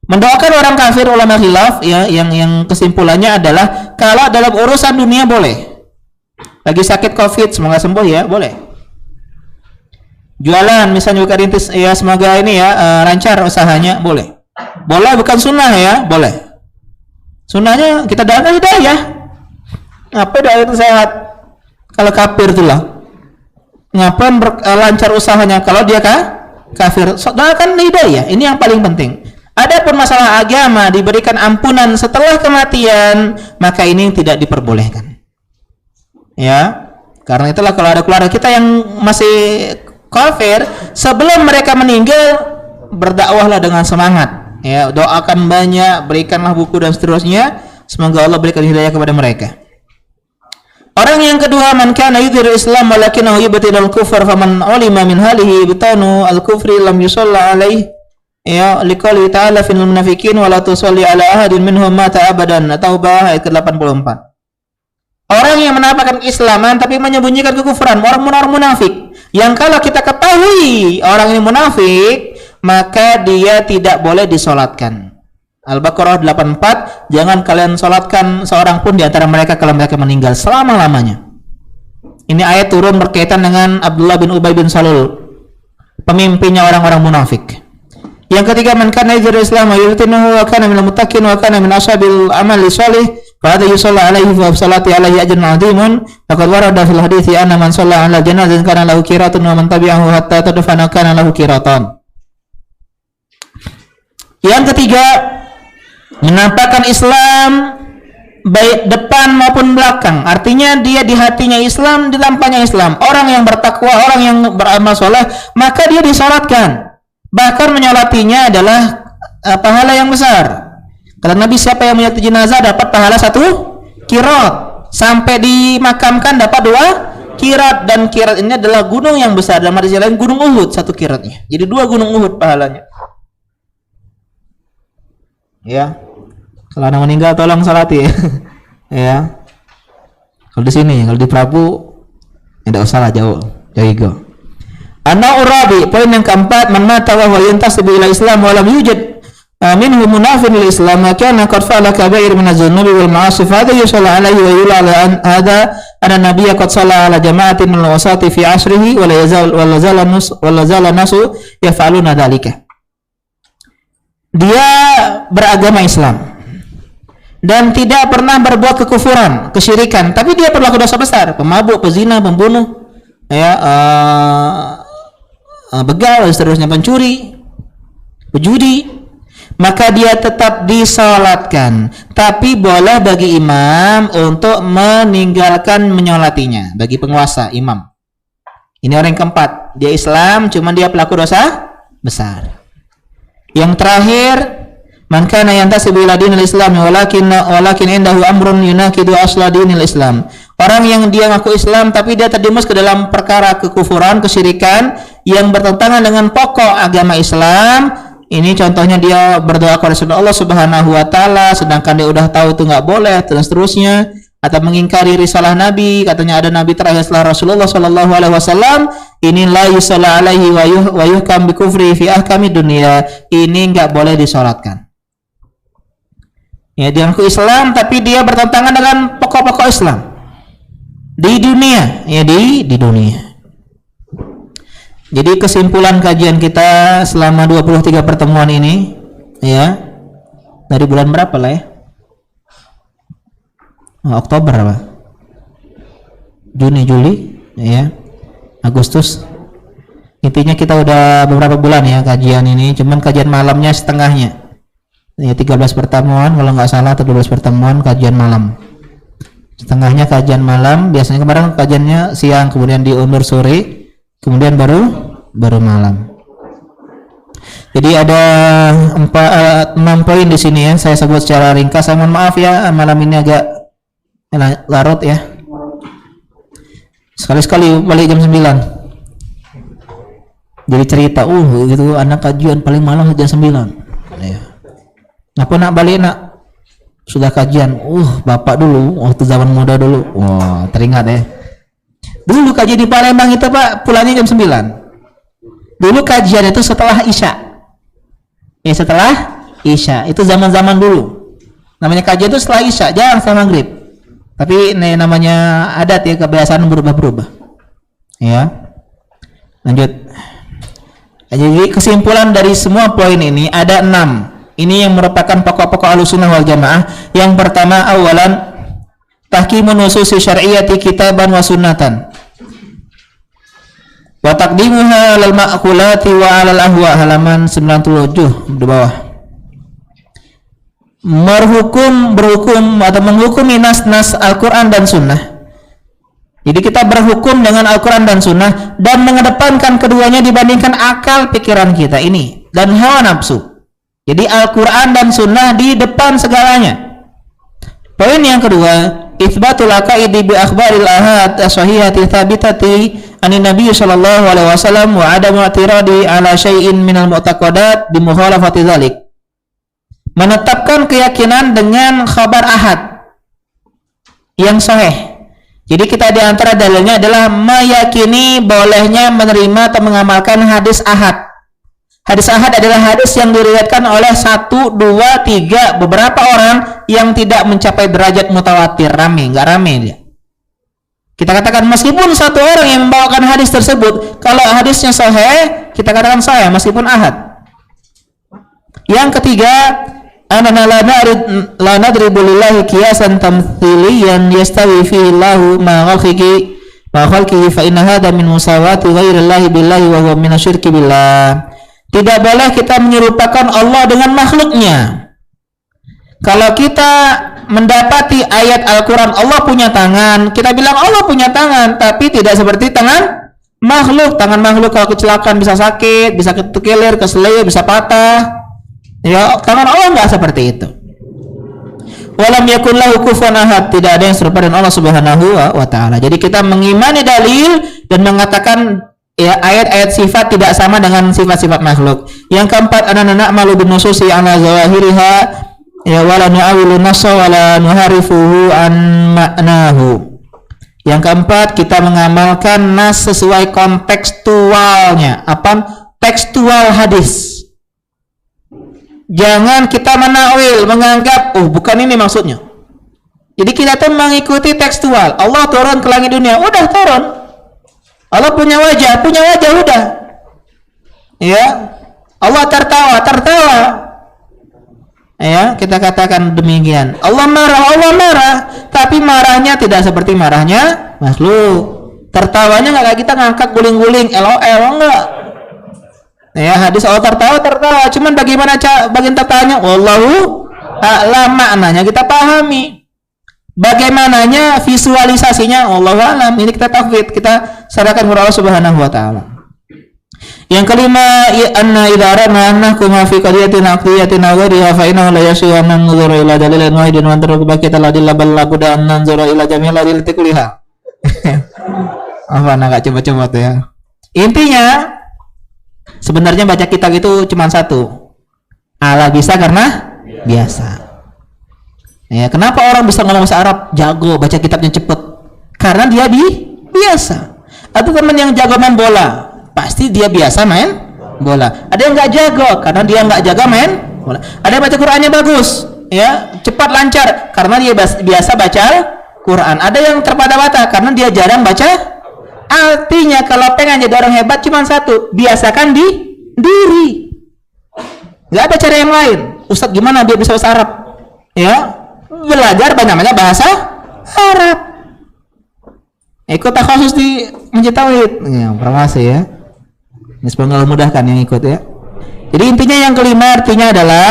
Mendoakan orang kafir, ulama khilaf, ya, yang kesimpulannya adalah kalau dalam urusan dunia boleh. Lagi sakit COVID, semoga sembuh ya, boleh. Jualan misalnya buka rintis, ya semoga ini ya lancar usahanya, boleh. Boleh, bukan sunnah ya, boleh. Sunnahnya kita doakan hidayah. Apa doa itu sehat? Kalau kafir itulah. Ngapain lancar usahanya kalau dia kafir? Doakan hidayah, ini yang paling penting. Adapun masalah agama diberikan ampunan setelah kematian, maka ini tidak diperbolehkan. Ya, karena itulah kalau ada keluarga kita yang masih kafir, sebelum mereka meninggal berdakwahlah dengan semangat. Ya, doakan banyak, berikanlah buku dan seterusnya. Semoga Allah berikan hidayah kepada mereka. Orang yang kedua, man kana yudhiru Islam walakinahu yubtilul kufr faman ulima min halihi bitanu al-kufri lam yusalla alaihi. Ya, liqouli ta'ala fil munafiqin wa la tusalli ala ahadin minhum mata abadan. At-Taubah ayat ke-84. Orang yang menampakkan keislaman tapi menyembunyikan kekufuran, orang munafik. Yang kalau kita ketahui orang ini munafik, maka dia tidak boleh disolatkan. Al-Baqarah 84, jangan kalian solatkan seorang pun di antara mereka kalau mereka meninggal selama-lamanya. Ini ayat turun berkaitan dengan Abdullah bin Ubay bin Salul, pemimpinnya orang-orang munafik. Yang ketiga, man kana yajru Islam wa yutinuhu wa kana minal muttaqin wa kana min ashabil amali shalih fa hadha yusalla alaihi wa salati alaihi ajrun 'azimun. Laqad warada fil hadithi anna man shalla 'ala janazatin kana lahu qiratun wa man tabi'ahu hatta tadfana kana lahu qiratan. Yang ketiga, menampakkan Islam baik depan maupun belakang. Artinya dia di hatinya Islam, di lampanya Islam. Orang yang bertakwa, orang yang beramal soleh, maka dia disolatkan. Bahkan menyolatinya adalah pahala yang besar. Kata Nabi, siapa yang menyolati jenazah dapat pahala 1 qirat, sampai dimakamkan dapat 2 qirat, dan qirat ini adalah gunung yang besar. Dalam hadis lain gunung Uhud 1 qiratnya. Jadi 2 gunung Uhud pahalanya. Ya. Kalau anak meninggal tolong salati ya. Ya. Kalau di sini, kalau di Prabu tidak usah lah, jauh. Jauh. An-Urabi, poin yang keempat, man mata wa huwa yantasibu ila Islam wa lam yujad minhu munafin lil Islam, kana qad fa'ala kaba'ir min az-zunubi wal ma'asi, fa hadha yusalla alaihi wa yul'ala an hadha anna nabiyya qad shalla ala jama'atin min al-wasati fi 'asrihi wa la yazal nasu yaf'aluna dhalika. Dia beragama Islam dan tidak pernah berbuat kekufuran, kesyirikan, tapi dia berlaku dosa besar, pemabuk, pezina, pembunuh, ya, begal dan seterusnya, pencuri, pejudi, maka dia tetap disolatkan. Tapi boleh bagi imam untuk meninggalkan menyolatinya, bagi penguasa, imam. Ini orang yang keempat, dia Islam, cuman dia pelaku dosa besar. Yang terakhir, man kana yantasibu ila dinil Islam walakin indahu amrun yunaqidu asla dinil Islam. Orang yang dia ngaku Islam tapi dia terjerumus ke dalam perkara kekufuran, kesyirikan yang bertentangan dengan pokok agama Islam. Ini contohnya dia berdoa kepada Allah Subhanahu wa taala sedangkan dia udah tahu itu enggak boleh, dan seterusnya, atau mengingkari risalah Nabi, katanya ada nabi terakhir setelah Rasulullah sallallahu alaihi wasallam, ini la yusalla alaihi wa yuhkam bi kufri fi ahkami dunia. Ini enggak boleh disolatkan. Ya, dia ngaku Islam tapi dia bertentangan dengan pokok-pokok Islam di dunia, ya, di dunia. Jadi kesimpulan kajian kita selama 23 pertemuan ini, ya, dari bulan berapa lah ya? Oktober apa? Juni, Juli, ya, Agustus. Intinya kita udah beberapa bulan ya kajian ini, cuman kajian malamnya setengahnya. Ya 13 pertemuan kalau nggak salah, atau 12 pertemuan kajian malam. Setengahnya kajian malam, biasanya kemarin kajiannya siang, kemudian diundur sore, kemudian baru malam. Jadi ada 6 poin di sini ya, saya sebut secara ringkas. Saya mohon maaf ya, malam ini agak larut ya. Sekali-sekali balik jam 9. Jadi cerita, gitu anak kajian paling malam jam 9. Ya. Ngapa nak balik nak? Sudah kajian, bapak dulu waktu zaman muda dulu, wah teringat ya. Dulu kajian di Palembang itu Pak, pulangnya jam 9. Dulu kajian itu setelah Isya. Ya setelah Isya, itu zaman-zaman dulu. Namanya kajian itu setelah Isya, jangan setelah maghrib. Tapi ini namanya adat ya, kebiasaan berubah-berubah. Ya, lanjut. Jadi kesimpulan dari semua poin ini ada 6. Ini yang merupakan pokok-pokok Ahlussunnah wal Jamaah. Yang pertama, awalan tahkimun nususi syar'iyyati kitaban wa sunnatan wa taqdimuha lal ma'qulati wa 'alal ahwa, halaman 97 di bawah. Berhukum atau menghukumi nas-nas Al-Qur'an dan Sunnah. Jadi kita berhukum dengan Al-Qur'an dan Sunnah dan mengedepankan keduanya dibandingkan akal pikiran kita ini dan hawa nafsu. Jadi Al-Quran dan Sunnah di depan segalanya. Poin yang kedua, itsbatul aqaidi bi akhbaril ahad as-sahihati tsabitati anin nabiy sallallahu alaihi wasallam wa adamu i'tiradi ala syai'in minal mu'taqadat bi mukhalafati dzalik. Menetapkan keyakinan dengan khabar ahad yang sahih. Jadi kita di antara dalilnya adalah meyakini bolehnya menerima atau mengamalkan hadis ahad. Hadis ahad adalah hadis yang diriwayatkan oleh 1, 2, 3 beberapa orang yang tidak mencapai derajat mutawatir. Nggak rame dia. Kita katakan meskipun satu orang yang membawakan hadis tersebut, kalau hadisnya sahih, kita katakan sahih meskipun ahad. Yang ketiga, anna la nadribu lillahi qiyasan tamthiliyan yastawi fihi Allahu ma khalqihi fa inna hadha min musawati ghairillahi billahi wa huwa min asyirki billah. Tidak boleh kita menyerupakan Allah dengan makhluknya. Kalau kita mendapati ayat Al-Quran Allah punya tangan, kita bilang Allah punya tangan, tapi tidak seperti tangan makhluk. Tangan makhluk kalau kecelakaan bisa sakit, bisa ketukilir, keselio, bisa patah. Ya, tangan Allah nggak seperti itu. Walam yakun lahu kufuwan ahad, tidak ada yang serupa dengan Allah Subhanahu wa ta'ala. Jadi kita mengimani dalil dan mengatakan ya ayat-ayat sifat tidak sama dengan sifat-sifat makhluk. Yang keempat, anana na'malu bin nususi ala zawahiriha ya wala nu'awilu nassa wala nuharifuhu an ma'nahu. Yang keempat, kita mengamalkan nas sesuai kontekstualnya. Apa? Tekstual hadis. Jangan kita menakwil, menganggap bukan ini maksudnya. Jadi kita tuh mengikuti tekstual. Allah turun ke langit dunia, udah turun. Allah punya wajah udah. Ya. Allah tertawa. Ya, kita katakan demikian. Allah marah, tapi marahnya tidak seperti marahnya makhluk. Tertawanya enggak kayak kita ngangkat guling-guling, LOL enggak. Ya, hadis Allah tertawa, cuman bagaimana bagian tertawanya? Wallahu a'lam, maknanya kita pahami. Bagaimananya visualisasinya Allahu a'lam. Ini kita tafwid, kita serahkan kepada Allah Subhanahu wa taala. Yang kelima, anna idza arana annakum fi qadiyatin aqliyatin aw ghayriha fa innahu la yashu an nanzura ila dalilin wahidin wa antaru baqiyatal adillah bal la budda an nanzura ila jami'il adillati kulliha. Apa enggak coba-coba tuh ya. Intinya sebenarnya baca kitab itu cuma satu. Ala bisa karena biasa. Ya, kenapa orang bisa ngomong bahasa Arab jago, baca kitabnya cepet? Karena dia biasa. Atau teman yang jago main bola, pasti dia biasa main bola. Ada yang nggak jago, karena dia nggak jaga main bola. Ada yang baca Qur'annya bagus, ya cepat lancar, karena dia biasa baca Quran. Ada yang terbata-bata, karena dia jarang baca. Artinya kalau pengen jadi orang hebat cuma satu, biasakan diri. Nggak ada cara yang lain. Ustadz gimana biar bisa bahasa Arab? Ya. Belajar banyak bahasa Arab. Ikut takhasus di Masjid Tauhid. Ya, promosi ya. Semoga Allah mudahkan yang ikut ya. Jadi intinya yang kelima artinya adalah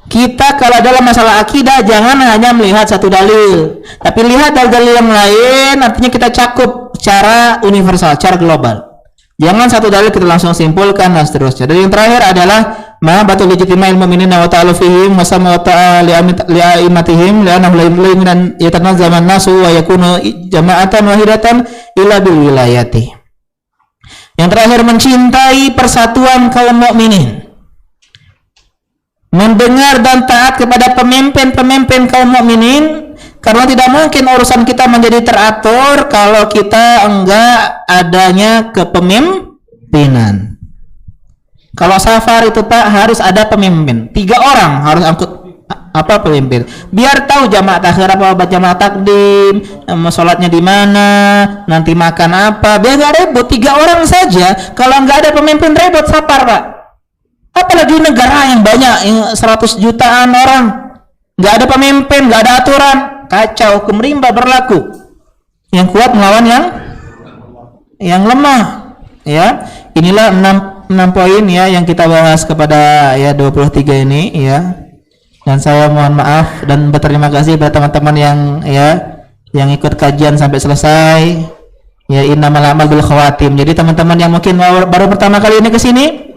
Kita kalau dalam masalah akidah jangan hanya melihat satu dalil, tapi lihat dalil yang lain, artinya kita cakup secara universal, secara global. Jangan satu dalil kita langsung simpulkan dan seterusnya. Dan yang terakhir adalah mahabbatul ijtima'il mu'minina wa ta'alufihim wa samawata li'aimatihim li'annahu la yu'minu yatanazzaman nasu wa yakunu jama'atan wahidatan illa bil wilayati. Yang terakhir, mencintai persatuan kaum mukminin. Mendengar dan taat kepada pemimpin-pemimpin kaum mukminin, karena tidak mungkin urusan kita menjadi teratur kalau kita enggak adanya kepemimpinan. Kalau safar itu Pak harus ada pemimpin, 3 orang harus angkut pemimpin, biar tahu jamaah takhir apa, jamaah takdim, sholatnya di mana, nanti makan apa, biar nggak ribut. 3 orang saja, kalau nggak ada pemimpin ribut safar Pak. Apalagi negara yang banyak, 100 jutaan orang, nggak ada pemimpin, nggak ada aturan, kacau, hukum rimba berlaku. Yang kuat melawan yang lemah. Ya, inilah 6 poin ya yang kita bahas kepada ya 23 ini ya. Dan saya mohon maaf dan berterima kasih kepada teman-teman yang ikut kajian sampai selesai. Ya, innamal a'mal bil khawatim. Jadi teman-teman yang mungkin baru pertama kali ini ke sini,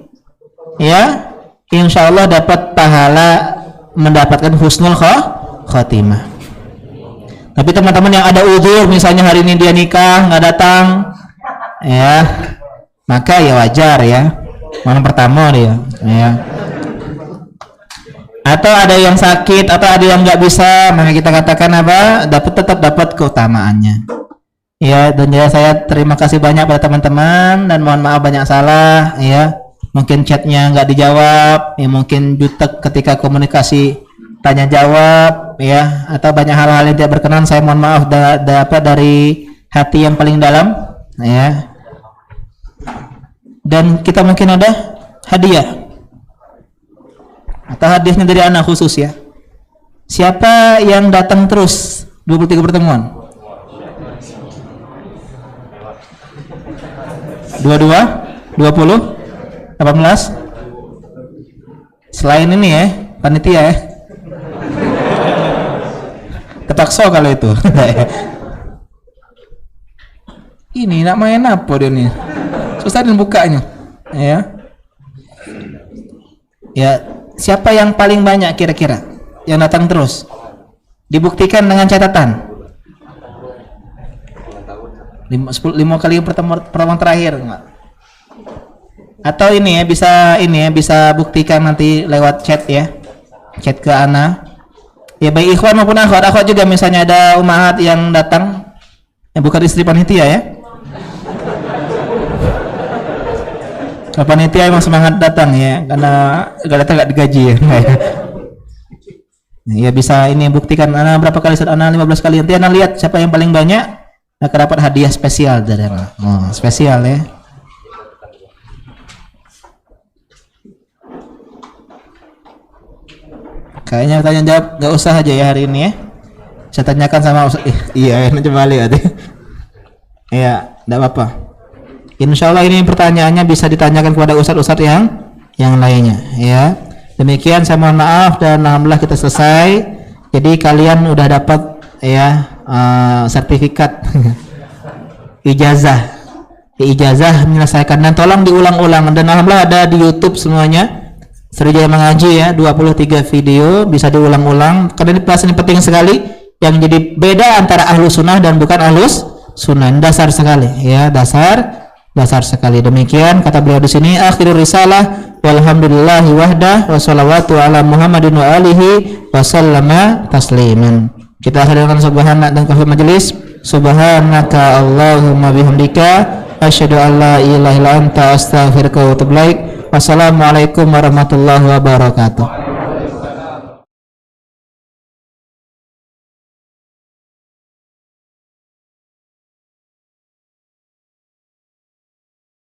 ya, insya Allah dapat pahala mendapatkan husnul khatimah. Tapi teman-teman yang ada uzur, misalnya hari ini dia nikah nggak datang, ya, maka ya wajar ya, malam pertama dia, ya. Atau ada yang sakit atau ada yang nggak bisa, maka kita katakan apa? Tetap dapat keutamaannya. Ya, dan ya saya terima kasih banyak pada teman-teman dan mohon maaf banyak salah, ya. Mungkin chatnya nggak dijawab, ya mungkin jutek ketika komunikasi tanya jawab, ya, atau banyak hal-hal yang tidak berkenan. Saya mohon maaf dari hati yang paling dalam, ya. Dan kita mungkin ada hadiah atau hadiahnya dari anak khusus ya. Siapa yang datang terus 23 pertemuan? 22, 20, 18. Selain ini ya, panitia ya. Terpaksa kalau itu. Ini nak main apa dia nih? Susah dan bukanya. Ya. Ya, siapa yang paling banyak kira-kira yang datang terus? Dibuktikan dengan catatan. 5 kali pertemuan terakhir enggak? Atau ini ya bisa buktikan nanti lewat chat ya. Chat ke Ana. Ya baik ikhwan maupun akhwat juga, misalnya ada umahat yang datang yang bukan istri panitia ya. Kalau panitia emang semangat datang ya, karena enggak datang enggak digaji ya. Ya bisa ini buktikan Ana berapa kali, Ana 15 kali. Nanti Ana lihat siapa yang paling banyak, nah dapat hadiah spesial dari Ana. Oh, spesial ya. Kayaknya tanya jawab nggak usah aja ya hari ini ya. Saya tanyakan sama iya nanti balik aja. Ya, enggak apa-apa. Insya Allah ini pertanyaannya bisa ditanyakan kepada ustadz-ustadz yang lainnya ya. Demikian saya mohon maaf dan alhamdulillah kita selesai. Jadi kalian udah dapat ya sertifikat ijazah menyelesaikan, dan tolong diulang-ulang, dan alhamdulillah ada di YouTube semuanya. Sriwijaya Mengaji ya, 23 video bisa diulang-ulang karena ini pelajaran penting sekali yang jadi beda antara ahlu sunnah dan bukan ahlus sunnah. Dasar sekali ya, dasar sekali. Demikian kata beliau di sini, akhirul risalah walhamdulillahi wahdah wa sholawatu ala Muhammadin wa alihi wa sallama tasliman. Kita akhirkan subhanak dan kafir majelis. Subhanaka Allahumma bihamdika asyhadu an la ilaha illa anta astaghfiruka wa atubu ilaik. Wassalamualaikum warahmatullahi wabarakatuh.